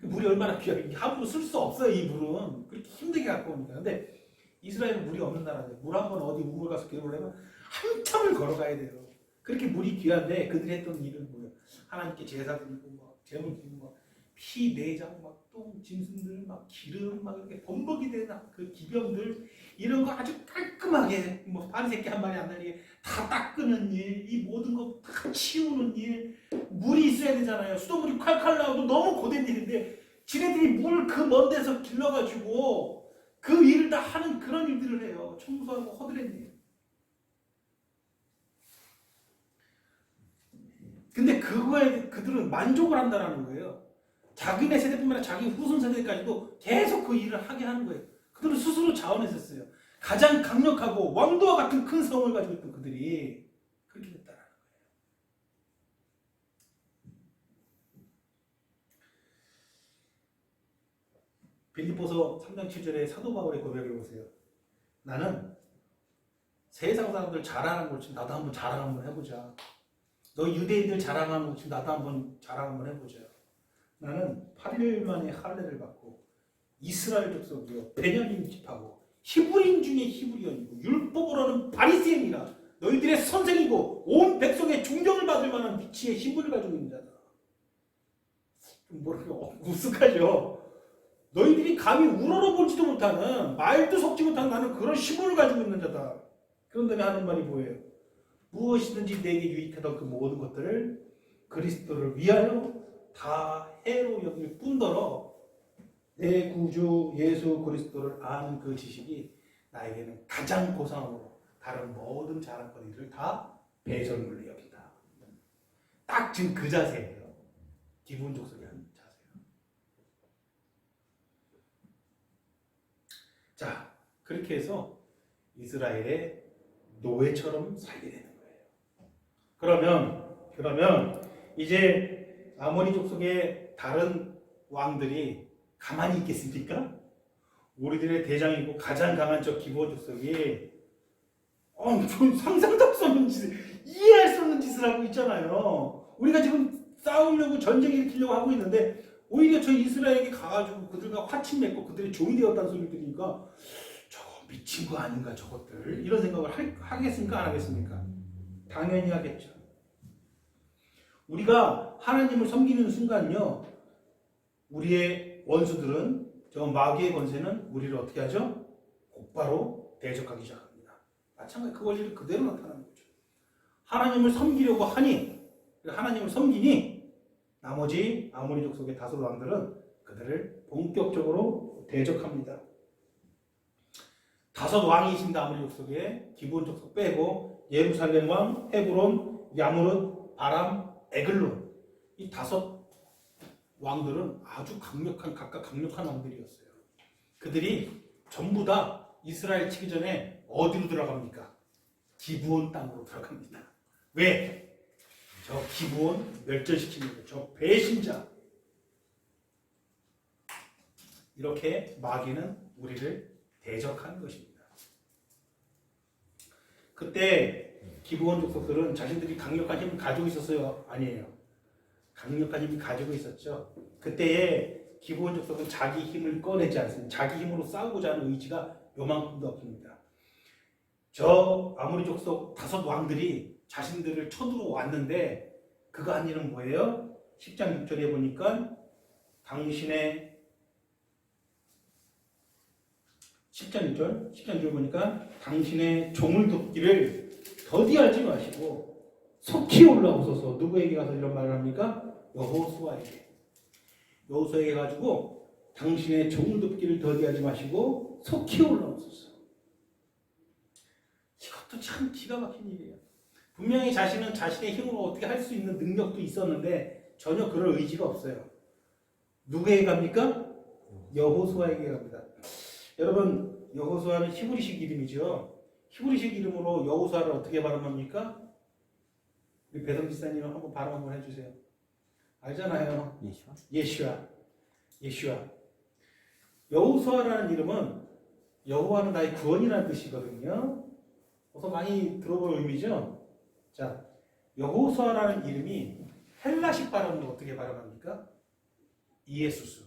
물이 얼마나 귀하게 함부로 쓸 수 없어요. 이 물은 그렇게 힘들게 갖고 옵니다. 근데 이스라엘은 물이 없는 나라인데 물 한 번 어디 우물 가서 기르려면 한참을 걸어가야 돼요. 그렇게 물이 귀한데 그들이 했던 일은 뭐예요? 하나님께 제사 드리고 제물 드리고 피 내장 똥 짐승들 기름 이렇게 범벅이 된 그 기병들 이런 거 아주 깔끔하게 파리새끼 한 마리 안 날리게 다 닦는 일, 이 모든 거 다 치우는 일, 물이 있어야 되잖아요. 수돗물이 콸콸 나오도 너무 고된 일인데 지네들이 물 그 먼 데서 길러가지고 그 일을 다 하는 그런 일들을 해요. 청소하고 허드렛 일. 근데 그거에 그들은 만족을 한다는 거예요. 자기네 세대뿐만 아니라 자기 후손 세대까지도 계속 그 일을 하게 하는 거예요. 그들은 스스로 자원했었어요. 가장 강력하고 왕도와 같은 큰 성을 가지고 있던 그들이 그렇게 됐다는 거예요. 빌립보서 3장 7절에 사도 바울의 고백을 보세요. 나는 세상 사람들 자랑하는 걸 나도 한번 자랑 한번 해보자. 너 유대인들 자랑하는 것 나도 한번 자랑 한번 해보자. 나는 8일 만에 할례를 받고 이스라엘 족속이요 베냐민 집하고 히브리인 중에 히브리인이고 율법으로는 바리새인이라 너희들의 선생이고 온 백성의 존경을 받을 만한 위치에 힘을 가지고 있는 자다. 뭐랄까 우스하죠. 너희들이 감히 우러러보지도 못하는 말도 섞지 못하는 나는 그런 힘을 가지고 있는 자다. 그런 다음에 하는 말이 뭐예요? 무엇이든지 내게 유익하던 그 모든 것들을 그리스도를 위하여 다 해로 여길 뿐더러 내 구주 예수 그리스도를 아는 그 지식이 나에게는 가장 고상으로 다른 모든 자랑거리들을 다 배설물로 여긴다. 딱 지금 그 자세예요. 기브온 족속이 하는 자세예요. 자, 그렇게 해서 이스라엘의 노예처럼 살게 되는 거예요. 그러면 이제 아모리 족속의 다른 왕들이 가만히 있겠습니까? 우리들의 대장이고 가장 강한 저 기브온 족속이 좀 상상도 할 수 없는 짓을, 이해할 수 없는 짓을 하고 있잖아요. 우리가 지금 싸우려고 전쟁 일으키려고 하고 있는데 오히려 저 이스라엘에게 가가지고 그들과 화친 맺고 그들의 종이 되었다는 소리를 들으니까 미친 거 아닌가 저것들, 이런 생각을 하겠습니까 안 하겠습니까? 당연히 하겠죠. 우리가 하나님을 섬기는 순간요, 우리의 원수들은, 저 마귀의 권세는 우리를 어떻게 하죠? 곧바로 대적하기 시작합니다. 마찬가지 그 원리를 그대로 나타나는 거죠. 하나님을 섬기려고 하니, 하나님을 섬기니 나머지 아모리 족속의 다섯 왕들은 그들을 본격적으로 대적합니다. 다섯 왕이 있습니다. 아모리 족속에. 기브온 족속 빼고 예루살렘 왕, 헤브론, 야무릇, 아람, 에글론, 이 다섯 왕들은 아주 각각 강력한 왕들이었어요. 그들이 전부 다 이스라엘 치기 전에 어디로 들어갑니까? 기브온 땅으로 들어갑니다. 왜? 저 기브온 멸절시키는 거예요. 저 배신자. 이렇게 마귀는 우리를 대적한 것입니다. 그때 기브온 족속들은 자신들이 강력한 힘을 가지고 있었어요? 아니에요. 강력한 힘을 가지고 있었죠. 그때에 기브온 족속은 자기 힘을 꺼내지 않습니다. 자기 힘으로 싸우고자 하는 의지가 요만큼도 없습니다. 저 아모리 족속 다섯 왕들이 자신들을 쳐들어 왔는데 그가 한 일은 뭐예요? 10장 6절에 보니까 10장 6절 보니까 당신의 종을 돕기를 더디하지 마시고 속히 올라오소서. 누구에게 가서 이런 말을 합니까? 여호수아에게. 여호수아에게 가지고 당신의 종을 돕기를 더디하지 마시고 속히 올라오소서. 이것도 참 기가 막힌 일이에요. 분명히 자신은 자신의 힘으로 어떻게 할 수 있는 능력도 있었는데 전혀 그럴 의지가 없어요. 누구에게 갑니까? 여호수아에게 갑니다. 여러분, 여호수아는 히브리식 이름이죠. 히브리식 이름으로 여호수아를 어떻게 발음합니까? 우리 배성 지사님 한번 발음 한번 해주세요. 알잖아요. 예슈아. 여호수아라는 이름은 여호와는 나의 구원이라는 뜻이거든요. 어서 많이 들어볼 의미죠. 자, 여호수아라는 이름이 헬라식 발음으로 어떻게 발음합니까? 이에수스.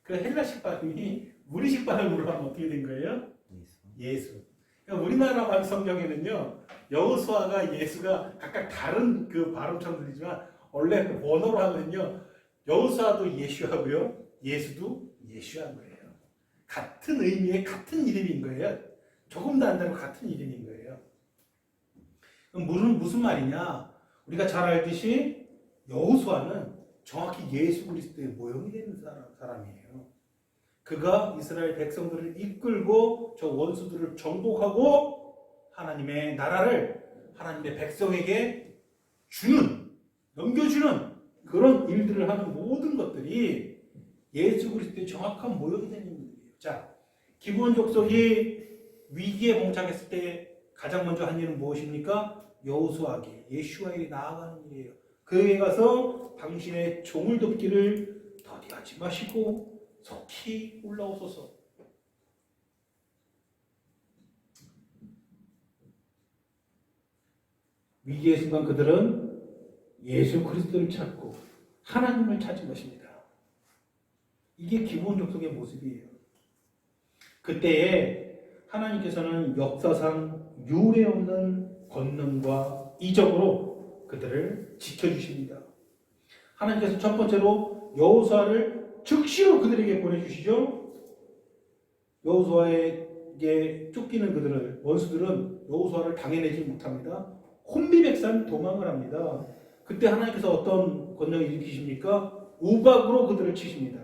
그 헬라식 발음이 우리식 발음으로 하면 어떻게 된 거예요? 예수. 그러니까 우리나라 성경에는요, 여호수아가 예수가 각각 다른 그 발음처럼 들리지만 원래 원어로 하면요, 여호수아도 예슈하고요, 예수도 예슈한 거예요. 같은 의미의 같은 이름인 거예요. 조금 더 안 다르고 같은 이름인 거예요. 그럼 무슨 말이냐? 우리가 잘 알듯이 여호수아는 정확히 예수 그리스도의 모형이 되는 사람이에요. 그가 이스라엘 백성들을 이끌고 저 원수들을 정복하고 하나님의 나라를 하나님의 백성에게 넘겨주는 그런 일들을 하는 모든 것들이 예수 그리스도의 정확한 모형이 되는 일이에요. 자, 기브온 족속이 위기에 봉착했을 때 가장 먼저 한 일은 무엇입니까? 여호수아에게, 예슈아에게 나아가는 일이에요. 그에게 가서 당신의 종을 돕기를 더디하지 마시고 속히 올라오소서. 위기의 순간 그들은 예수 그리스도를 찾고 하나님을 찾은 것입니다. 이게 기브온 족속의 모습이에요. 그때에 하나님께서는 역사상 유례 없는 권능과 이적으로 그들을 지켜주십니다. 하나님께서 첫 번째로 여호수아를 즉시로 그들에게 보내주시죠. 여호수아에게 쫓기는 그들을, 원수들은 여호수아를 당해내지 못합니다. 혼비백산 도망을 합니다. 그때 하나님께서 어떤 권능을 일으키십니까? 우박으로 그들을 치십니다.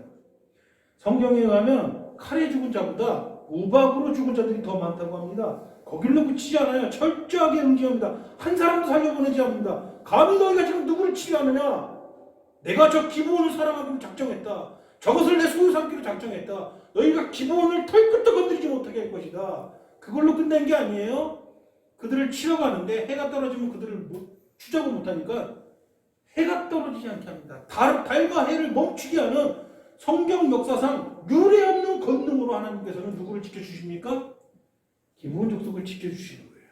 성경에 의하면 칼에 죽은 자보다 우박으로 죽은 자들이 더 많다고 합니다. 거길 놓고 치지 않아요. 철저하게 응징합니다. 한 사람도 살려보내지 않습니다. 감히 너희가 지금 누구를 치려느냐? 내가 저 기브온을 사랑하기로 작정했다. 저것을 내 소유 삼기로 작정했다. 너희가 기브온을 털끝도 건드리지 못하게 할 것이다. 그걸로 끝낸 게 아니에요. 그들을 치러 가는데 해가 떨어지면 그들을 추적을 못하니까 해가 떨어지지 않게 합니다. 달과 해를 멈추게 하는 성경 역사상 유례없는 권능으로 하나님께서는 누구를 지켜주십니까? 기브온 족속을 지켜주시는 거예요.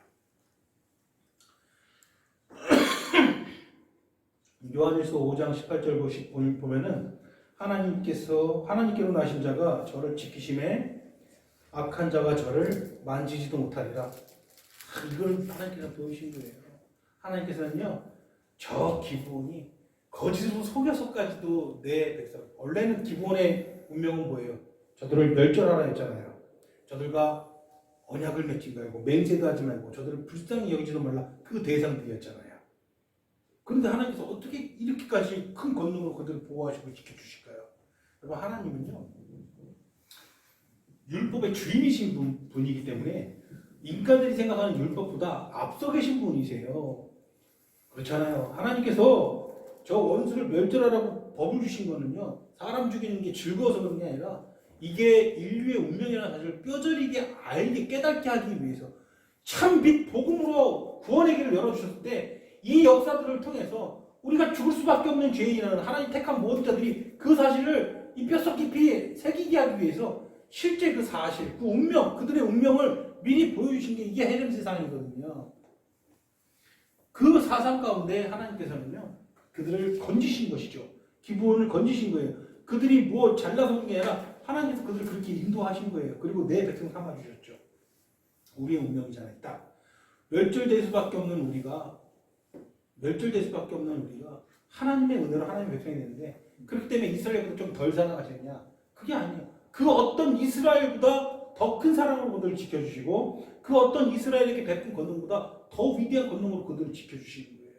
요한일서 5장 18절 보면은 하나님께로 나신 자가 저를 지키심에 악한 자가 저를 만지지도 못하리라. 이걸 하나님께서 보여주신 거예요. 하나님께서는요, 저 기브온이 거짓으로 속여서까지도 내 백성, 원래는 기브온의 운명은 뭐예요? 저들을 멸절하라 했잖아요. 저들과 언약을 맺지 말고 맹세도 하지 말고 저들을 불쌍히 여기지도 말라. 그 대상들이었잖아요. 그런데 하나님께서 어떻게 이렇게까지 큰 권능으로 그들을 보호하시고 지켜주실까요? 여러분, 하나님은요, 율법의 주인이신 분이기 때문에 인간들이 생각하는 율법보다 앞서 계신 분이세요. 그렇잖아요. 하나님께서 저 원수를 멸절하라고 법을 주신 거는요, 사람 죽이는 게 즐거워서 그런 게 아니라 이게 인류의 운명이라는 사실을 뼈저리게 알게 깨닫게 하기 위해서 참 빛 복음으로 구원의 길을 열어주셨을 때 이 역사들을 통해서 우리가 죽을 수밖에 없는 죄인이라는 하나님 택한 모든 자들이 그 사실을 이 뼛속 깊이 새기게 하기 위해서 실제 그 사실, 그 운명, 그들의 운명을 미리 보여주신 게 이게 헬름 세상이거든요. 그 사상 가운데 하나님께서는요, 그들을 건지신 것이죠. 기브온을 건지신 거예요. 그들이 뭐 잘나서 그런 게 아니라 하나님께서 그들을 그렇게 인도하신 거예요. 그리고 내 백성 삼아주셨죠. 우리의 운명이잖아요. 딱 멸절될 수밖에 없는 우리가 하나님의 은혜로 하나님의 백성이 되는데, 그렇기 때문에 이스라엘보다 좀 덜 살아가셨냐? 그게 아니에요. 그 어떤 이스라엘보다 더 큰 사랑으로 그들을 지켜주시고, 그 어떤 이스라엘에게 베푼 권능보다 더 위대한 권능으로 그들을 지켜주시는 거예요.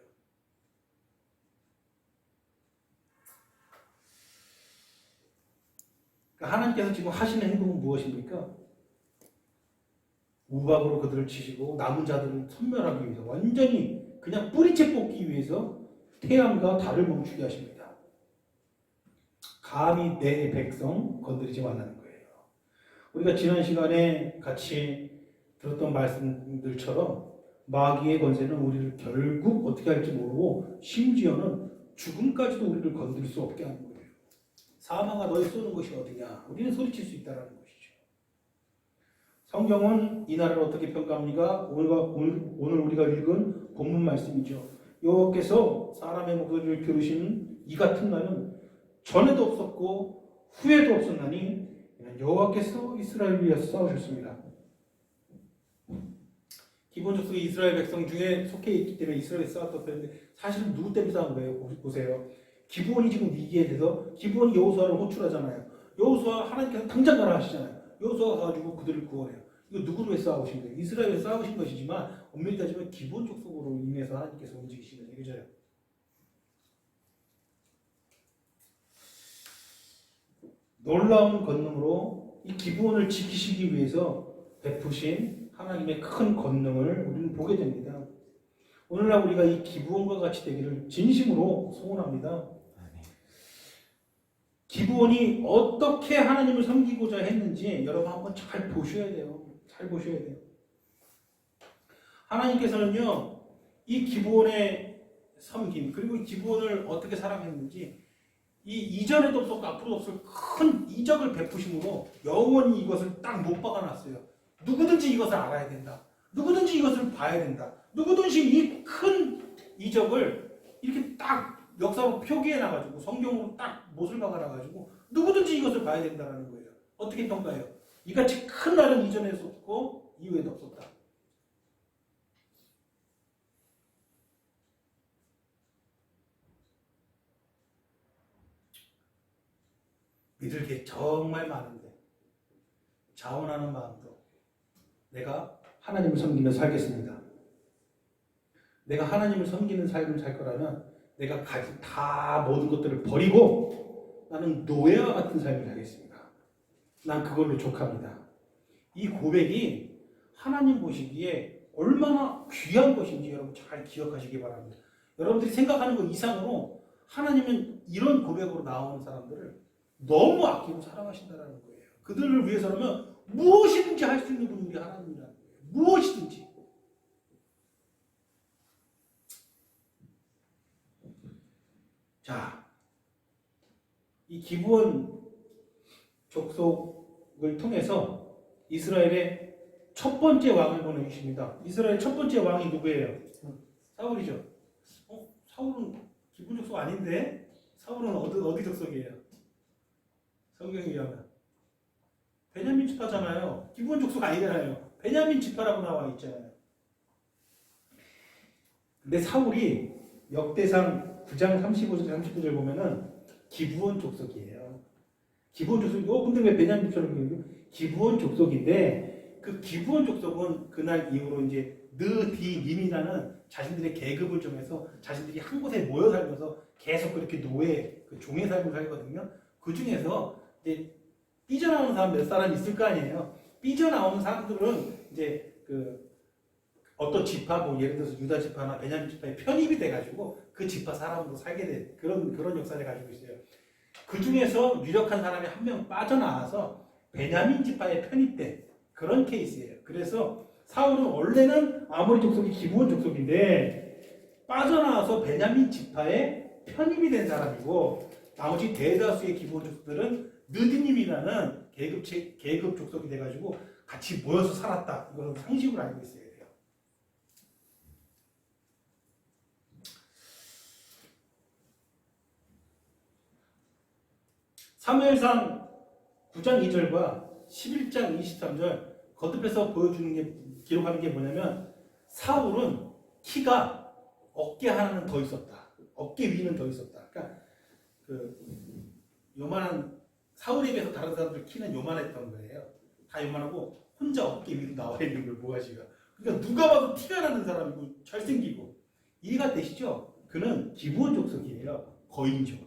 그러니까 하나님께서 지금 하시는 행동은 무엇입니까? 우박으로 그들을 치시고 남은 자들을 선멸하기 위해서, 완전히 그냥 뿌리채 뽑기 위해서 태양과 달을 멈추게 하십니다. 감히 내 백성 건드리지 말라는 거예요. 우리가 지난 시간에 같이 들었던 말씀들처럼 마귀의 권세는 우리를 결국 어떻게 할지 모르고 심지어는 죽음까지도 우리를 건드릴 수 없게 하는 거예요. 사망아 너희 쏘는 것이 어디냐? 우리는 소리칠 수 있다는 것이죠. 성경은 이 날을 어떻게 평가합니까? 오늘 우리가 읽은 본문 말씀이죠. 여호와께서 사람의 목소리를 들으시는 이 같은 날은 전에도 없었고 후에도 없었나니 여호와께서 이스라엘을 위해서 싸우셨습니다. 기본적으로 이스라엘 백성 중에 속해 있기 때문에 이스라엘이 싸웠다고 했는데 사실은 누구 때문에 싸운 거예요? 보세요. 기브온이 지금 위기에 대해서 기브온이 여호수아를 호출하잖아요. 여호수아 하나님께서 당장 가라 하시잖아요. 여호수아가 가지고 그들을 구원해요. 이거 누구로 해 싸우신 거예요? 이스라엘에 싸우신 것이지만 엄밀히 따지면 기본 족속으로 인해서 하나님께서 움직이시는 얘기죠. 놀라운 권능으로 이 기브온을 지키시기 위해서 베푸신 하나님의 큰 권능을 우리는 보게 됩니다. 오늘날 우리가 이 기브온과 같이 되기를 진심으로 소원합니다. 기브온이 어떻게 하나님을 섬기고자 했는지 여러분 한번 잘 보셔야 돼요. 잘 보셔야 돼요. 하나님께서는요, 이 기브온의 섬김, 그리고 이 기브온을 어떻게 사랑했는지 이 이전에도 없었고 앞으로도 없을 큰 이적을 베푸심으로 영원히 이것을 딱 못 박아놨어요. 누구든지 이것을 알아야 된다. 누구든지 이것을 봐야 된다. 누구든지 이 큰 이적을 이렇게 딱 역사로 표기해놔가지고 성경으로 딱 못을 박아놔가지고 누구든지 이것을 봐야 된다는 거예요. 어떻게 평가해요? 이같이 큰 날은 이전에도 없고 이후에도 없었다. 믿을 게 정말 많은데 자원하는 마음도 내가 하나님을 섬기며 살겠습니다. 내가 하나님을 섬기는 삶을 살 거라면 내가 가진 다 모든 것들을 버리고 나는 노예와 같은 삶을 살겠습니다. 난 그걸로 족합니다. 이 고백이 하나님 보시기에 얼마나 귀한 것인지 여러분 잘 기억하시기 바랍니다. 여러분들이 생각하는 것 이상으로 하나님은 이런 고백으로 나오는 사람들을 너무 아끼고 사랑하신다는 거예요. 그들을 위해서라면 무엇이든지 할 수 있는 분이 우리 하나님이라는 거예요. 무엇이든지. 자, 이 기브온 족속을 통해서 이스라엘의 첫 번째 왕을 보내주십니다. 이스라엘 첫 번째 왕이 누구예요? 사울이죠. 사울은 기브온 족속 아닌데? 사울은 어디 족속이에요? 성경에 의하면 베냐민 지파잖아요. 기브온 족속 아니잖아요. 베냐민 지파라고 나와 있잖아요. 근데 사울이 역대상 9장 35절 39절 보면은 기브온 족속이에요. 기브온 족속이고 근데 왜 베냐민처럼 얘기해요? 기브온 족속인데 그 기브온 족속은 그날 이후로 이제 느디님이라는 자신들의 계급을 정해서 자신들이 한 곳에 모여 살면서 계속 그렇게 노예, 그 종의 삶을 살거든요. 그 중에서 이제 삐져나오는 사람 몇 사람 있을 거 아니에요. 삐져나오는 사람들은 이제 그 어떤 지파, 뭐 예를 들어서 유다 지파나 베냐민 지파에 편입이 돼가지고 그 지파 사람으로 살게 된 그런 역사를 가지고 있어요. 그 중에서 유력한 사람이 한 명 빠져나와서 베냐민 지파에 편입된 그런 케이스예요. 그래서 사울은 원래는 아모리 족속이 기브온 족속인데 빠져나와서 베냐민 지파에 편입이 된 사람이고 나머지 대다수의 기브온 족속들은 느디님이라는 계급 족속이 돼가지고 같이 모여서 살았다. 이거는 상식으로 알고 있어야 돼요. 사무엘상 9장 2절과 11장 23절 거듭해서 보여주는 게 기록하는 게 뭐냐면 사울은 키가 어깨 하나는 더 있었다. 어깨 위는 더 있었다. 그러니까 그 요만한 사울에 비해서 다른 사람들 키는 요만했던 거예요. 다 요만하고 혼자 어깨 위로 나와 있는 걸 모가지가. 그러니까 누가 봐도 티가 나는 사람이고 잘생기고 이해가 되시죠? 그는 기브온 족속이에요. 거인족.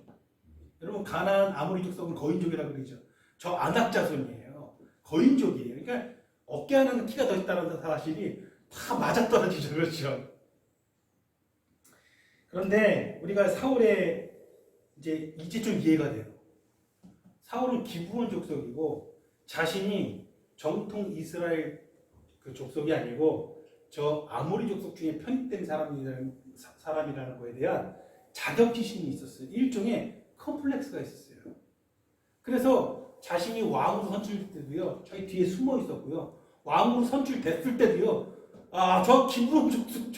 여러분 가나안 아모리 족속은 거인족이라고 그러죠. 저 아낙 자손이에요. 거인족이에요. 그러니까 어깨 하나는 키가 더 있다는 사실이 다 맞아떨어지죠. 그렇죠. 그런데 우리가 사울의 이제 좀 이해가 돼요. 사울은 기브온 족속이고 자신이 정통 이스라엘 그 족속이 아니고 저 아모리 족속 중에 편입된 사람이라는 거에 대한 자격지심이 있었어요. 일종의 컴플렉스가 있었어요. 그래서 자신이 왕으로 선출될 때도요, 저희 뒤에 숨어 있었고요. 왕으로 선출됐을 때도요, 저 기브온 족속,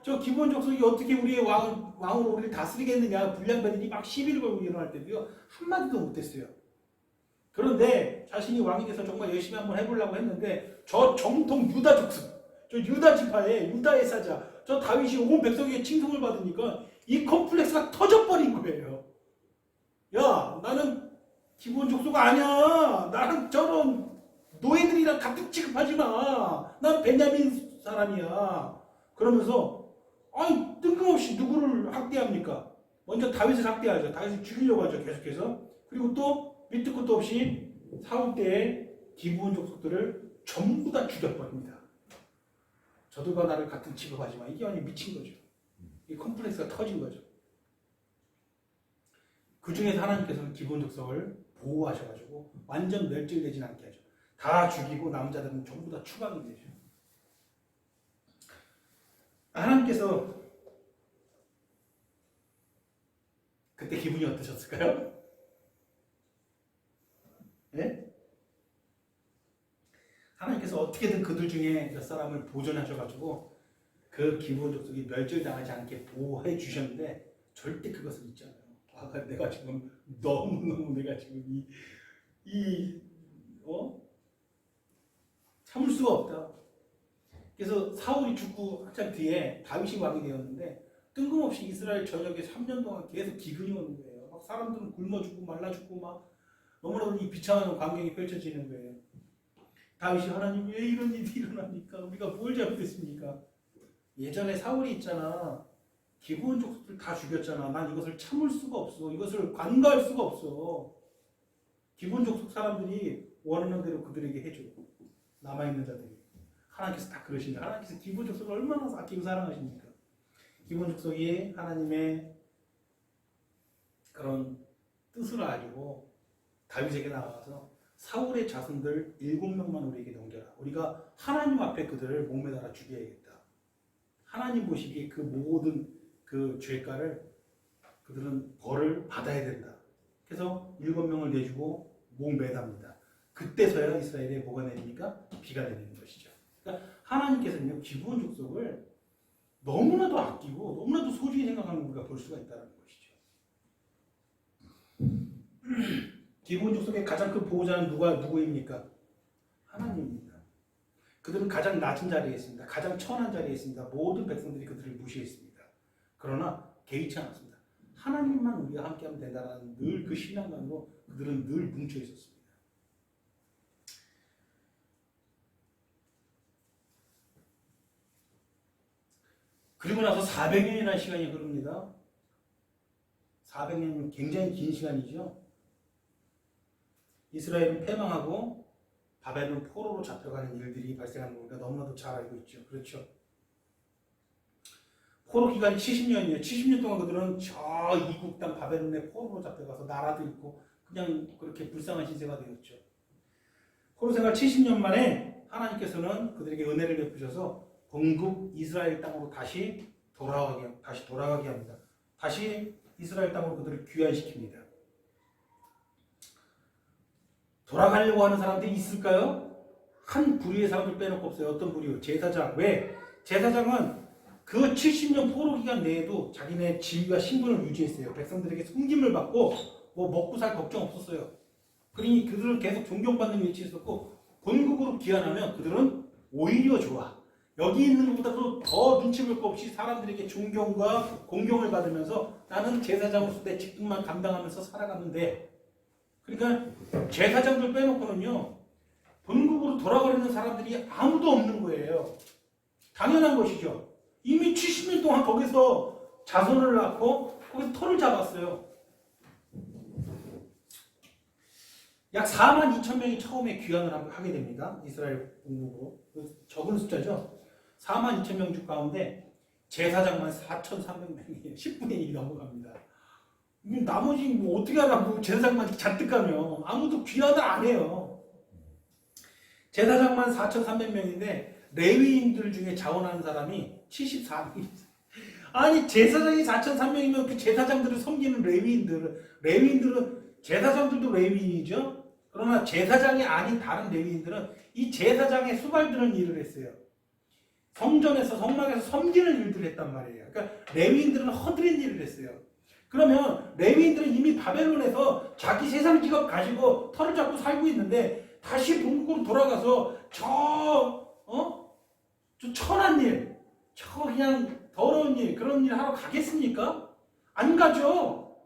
저 기브온 족속이 어떻게 우리의 왕으로 우리를 다스리겠느냐, 불량배들이 막 시비를 걸고 일어날 때도요, 한마디도 못했어요. 그런데 자신이 왕이 돼서 정말 열심히 한번 해보려고 했는데, 저 정통 유다 족속, 저 유다 지파의 유다의 사자, 저 다윗이 온 백성에게 칭송을 받으니까 이 컴플렉스가 터져버린 거예요. 야, 나는 기브온 족속 아니야. 나랑 저런 노예들이랑 같은 취급하지 마. 난 베냐민 사람이야. 그러면서 아니 뜬금없이 누구를 학대합니까? 먼저 다윗을 학대하죠. 다윗을 죽이려고 하죠. 계속해서. 그리고 또 밑도 끝도 없이 사울 때의 기브온 족속들을 전부 다 죽여버립니다. 저들과 나를 같은 취급하지 마. 이게 완전 미친 거죠. 이 컴플렉스가 터진 거죠. 그 중에서 하나님께서는 기브온 족속을 보호하셔가지고 완전 멸절되진 않게 하죠. 다 죽이고 남자들은 전부 다 추방이 되죠. 하나님께서 그때 기분이 어떠셨을까요? 네? 하나님께서 어떻게든 그들 중에 몇 사람을 보존하셔가지고 그 기브온 족속이 멸절당하지 않게 보호해 주셨는데 절대 그것을 잊지 않아요. 내가 지금 너무너무 내가 지금 참을 수가 없다. 그래서 사울이 죽고 한참 뒤에 다윗이 왕이 되었는데 뜬금없이 이스라엘 전역에 3년 동안 계속 기근이 오는 거예요. 막 사람들은 굶어 죽고 말라 죽고 막 너무나도 이 비참한 광경이 펼쳐지는 거예요. 다윗이 하나님 왜 이런 일이 일어납니까? 우리가 뭘 잘못했습니까? 예전에 사울이 있잖아. 기브온 족속들 다 죽였잖아. 난 이것을 참을 수가 없어. 이것을 관가할 수가 없어. 기브온 족속 사람들이 원하는 대로 그들에게 해줘. 남아있는 자들이. 하나님께서 다 그러신다. 하나님께서 기브온 족속을 얼마나 아끼고 사랑하십니까? 기브온 족속이 하나님의 그런 뜻을 알고 다윗에게 나와서 사울의 자손들 7명만 우리에게 넘겨라. 우리가 하나님 앞에 그들을 목매달아 죽여야겠다. 하나님 보시기에 그 모든 그 죄가를 그들은 벌을 받아야 된다. 그래서 7명을 내주고 목매답니다. 그때서야 이스라엘에 뭐가 내립니까? 비가 내리는 것이죠. 그러니까 하나님께서는요, 기브온 족속을 너무나도 아끼고 너무나도 소중히 생각하는 우리가 볼 수가 있다는 것이죠. 기브온 족속의 가장 큰 보호자는 누구입니까? 하나님입니다. 그들은 가장 낮은 자리에 있습니다. 가장 천한 자리에 있습니다. 모든 백성들이 그들을 무시했습니다. 그러나 개의치 않았습니다. 하나님만 우리와 함께하면 된다는 늘 그 신앙만으로 그들은 늘 뭉쳐 있었습니다. 그리고 나서 400년이라는 시간이 흐릅니다. 400년이면 굉장히 긴 시간이죠. 이스라엘은 패망하고 바벨론 포로로 잡혀가는 일들이 발생하는 거 우리가 너무나도 잘 알고 있죠. 그렇죠. 포로 기간이 70년이에요. 70년 동안 그들은 저 이국 땅 바벨론의 포로로 잡혀가서 나라도 잃고 그냥 그렇게 불쌍한 신세가 되었죠. 포로 생활 70년 만에 하나님께서는 그들에게 은혜를 베푸셔서 본국 이스라엘 땅으로 다시 돌아가게 합니다. 다시 이스라엘 땅으로 그들을 귀환시킵니다. 돌아가려고 하는 사람들이 있을까요? 한 부류의 사람들 빼놓고 없어요. 어떤 부류? 제사장. 왜? 제사장은 그 70년 포로 기간 내에도 자기네 지위와 신분을 유지했어요. 백성들에게 섬김을 받고 뭐 먹고 살 걱정 없었어요. 그러니 그들은 계속 존경받는 위치에 있었고 본국으로 귀환하면 그들은 오히려 좋아. 여기 있는 것보다도 더 눈치 볼 거 없이 사람들에게 존경과 공경을 받으면서 나는 제사장으로서 내 직분만 감당하면서 살아갔는데, 그러니까 제사장들 빼놓고는요 본국으로 돌아가려는 사람들이 아무도 없는 거예요. 당연한 것이죠. 이미 70년 동안 거기서 자손을 낳고 거기서 터를 잡았어요. 약 4만 2천 명이 처음에 귀환을 하게 됩니다. 이스라엘 본국으로. 적은 숫자죠. 4만 2천 명 중 가운데 제사장만 4,300명이에요. 10분의 1이 넘어갑니다. 나머지 뭐 어떻게 하라고. 제사장만 잔뜩 가면 아무도 귀환을 안 해요. 제사장만 4,300명인데 레위인들 중에 자원하는 사람이 74명이에요. 아니 제사장이 4,300명이면 그 제사장들을 섬기는 레위인들은 제사장들도 레위인이죠. 그러나 제사장이 아닌 다른 레위인들은 이 제사장의 수발드는 일을 했어요. 성전에서 성막에서 섬기는 일들을 했단 말이에요. 그러니까 레위인들은 허드렛 일을 했어요. 그러면 레위인들은 이미 바벨론에서 자기 세상 직업 가지고 털을 잡고 살고 있는데 다시 본국으로 돌아가서 저 천한 일, 저 그냥 더러운 일, 그런 일 하러 가겠습니까? 안 가죠.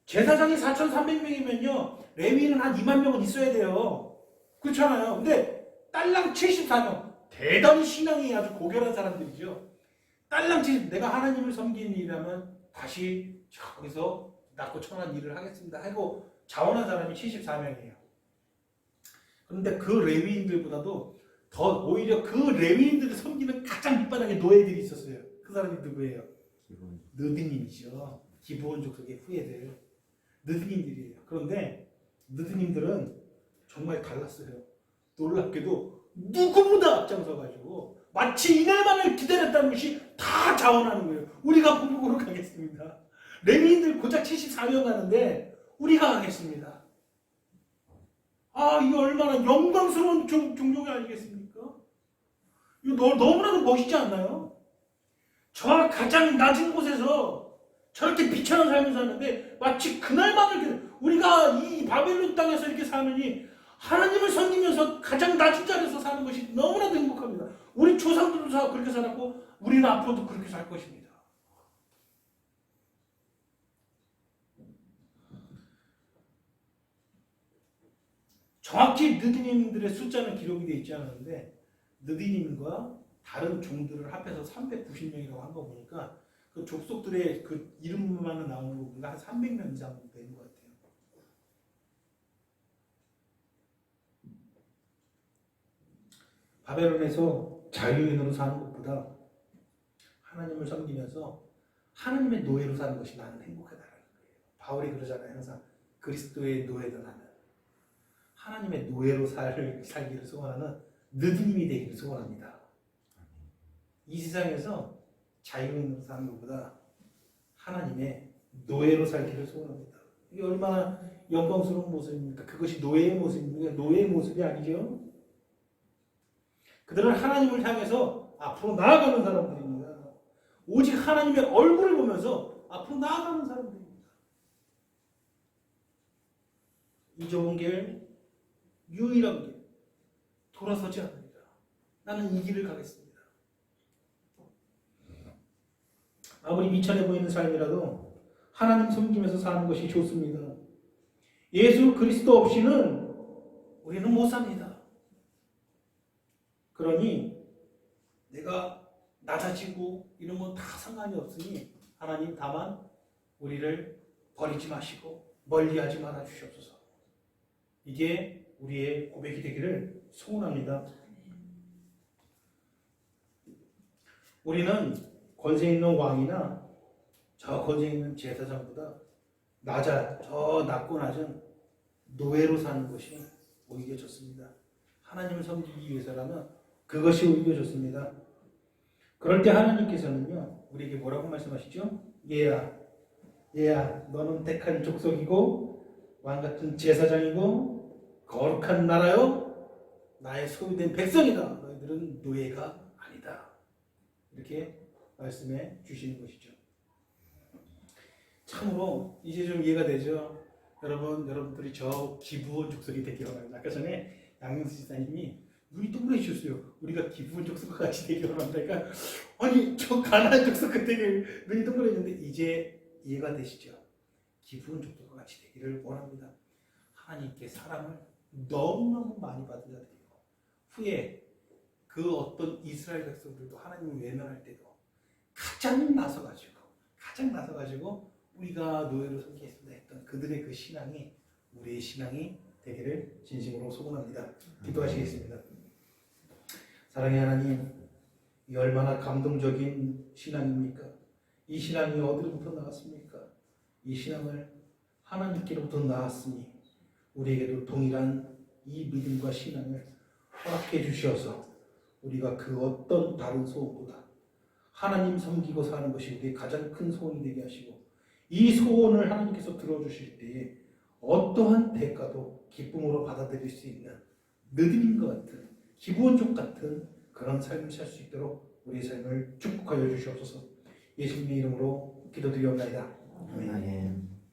제사장이 4,300명이면요 레위인은 한 2만 명은 있어야 돼요. 그렇잖아요. 근데 딸랑 74명, 대단히 신앙이 아주 고결한 사람들이죠. 딸랑 70, 내가 하나님을 섬기는 일이라면 다시 저기서 낮고 천한 일을 하겠습니다 하고 자원한 사람이 74명이에요. 그런데 그 레위인들보다도 더 오히려 그 레위인들을 섬기는 가장 밑바닥에 노예들이 있었어요. 그 사람이 누구예요? 느드님이죠. 기브온 족속의 후예들. 느드님들이에요. 그런데 느드님들은 정말 달랐어요. 놀랍게도 누구보다 앞장서가지고 마치 이날만을 기다렸다는 것이 다 자원하는 거예요. 우리가 본국으로 가겠습니다. 레위인들 고작 74명 가는데 우리가 가겠습니다. 아, 이거 얼마나 영광스러운 종족이 아니겠습니까? 이거 너무나도 멋있지 않나요? 저 가장 낮은 곳에서 저렇게 비천한 삶을 사는데 마치 그날만을 우리가 이 바벨론 땅에서 이렇게 사느니 하나님을 섬기면서 가장 낮은 자리에서 사는 것이 너무나도 행복합니다. 우리 조상들도 그렇게 살았고 우리는 앞으로도 그렇게 살 것입니다. 정확히 느디님들의 숫자는 기록이 되어 있지 않았는데 느디님과 다른 종들을 합해서 390명이라고 한 거 보니까 그 족속들의 그 이름만 나오는 거 보니까 한 300명 이상 되는 것 같아요. 바벨론에서 자유인으로 사는 것보다 하나님을 섬기면서 하나님의 노예로 사는 것이 나는 행복하다는 거예요. 바울이 그러잖아요. 항상 그리스도의 노예다 나는. 하나님의 노예로 살기를 소원하는 느드님이 되기를 소원합니다. 이 세상에서 자유인으로 사는 것보다 하나님의 노예로 살기를 소원합니다. 이게 얼마나 영광스러운 모습입니까? 그것이 노예의 모습입니까? 노예의 모습이 아니죠. 그들은 하나님을 향해서 앞으로 나아가는 사람들입니다. 오직 하나님의 얼굴을 보면서 앞으로 나아가는 사람들입니다. 이 좋은 길, 유일한 길. 돌아서지 않으리라. 나는 이 길을 가겠습니다. 아무리 미천해 보이는 삶이라도 하나님 섬기면서 사는 것이 좋습니다. 예수 그리스도 없이는 우리는 못 삽니다. 그러니 내가 낮아지고 이런 건 다 상관이 없으니 하나님 다만 우리를 버리지 마시고 멀리하지 말아 주시옵소서. 이게 우리의 고백이 되기를 소원합니다. 우리는 권세 있는 왕이나 저 권세 있는 제사장보다 저 낮고 낮은 노예로 사는 것이 오히려 좋습니다. 하나님을 섬기기 위해서라면 그것이 오히려 좋습니다. 그럴 때 하나님께서는요, 우리에게 뭐라고 말씀하시죠? 얘야, 너는 택한 족속이고 왕같은 제사장이고 거룩한 나라요, 나의 소유된 백성이다. 너희들은 노예가 아니다. 이렇게 말씀해 주시는 것이죠. 참으로 이제 좀 이해가 되죠? 여러분들이 저 기브온 족속이 되기를 바랍니다. 아까 전에 양명수 지사님이 눈이 동그래지셨어요. 우리가 기브온 족속과 같이 되기를 바랍니다. 그러니까 아니 저 가나안 족속과 되길 눈이 동그래졌는데 이제 이해가 되시죠? 기브온 족속과 같이 되기를 원합니다. 하나님께 사랑을 너무너무 많이 받은 자들이고 후에 그 어떤 이스라엘 백성들도 하나님을 외면할 때도 가장 나서가지고 우리가 노예로 섬기겠습니다 했던 그들의 그 신앙이 우리의 신앙이 되기를 진심으로 소원합니다. 기도하시겠습니다. 사랑의 하나님, 이 얼마나 감동적인 신앙입니까? 이 신앙이 어디로부터 나왔습니까? 이 신앙을 하나님께로부터 나왔으니 우리에게도 동일한 이 믿음과 신앙을 허락해 주셔서 우리가 그 어떤 다른 소원보다 하나님 섬기고 사는 것이 우리의 가장 큰 소원이 되게 하시고 이 소원을 하나님께서 들어주실 때에 어떠한 대가도 기쁨으로 받아들일 수 있는 느드님과 같은 기브온족 같은 그런 삶을 살 수 있도록 우리의 삶을 축복하여 주시옵소서. 예수님의 이름으로 기도드리옵나이다. 아멘.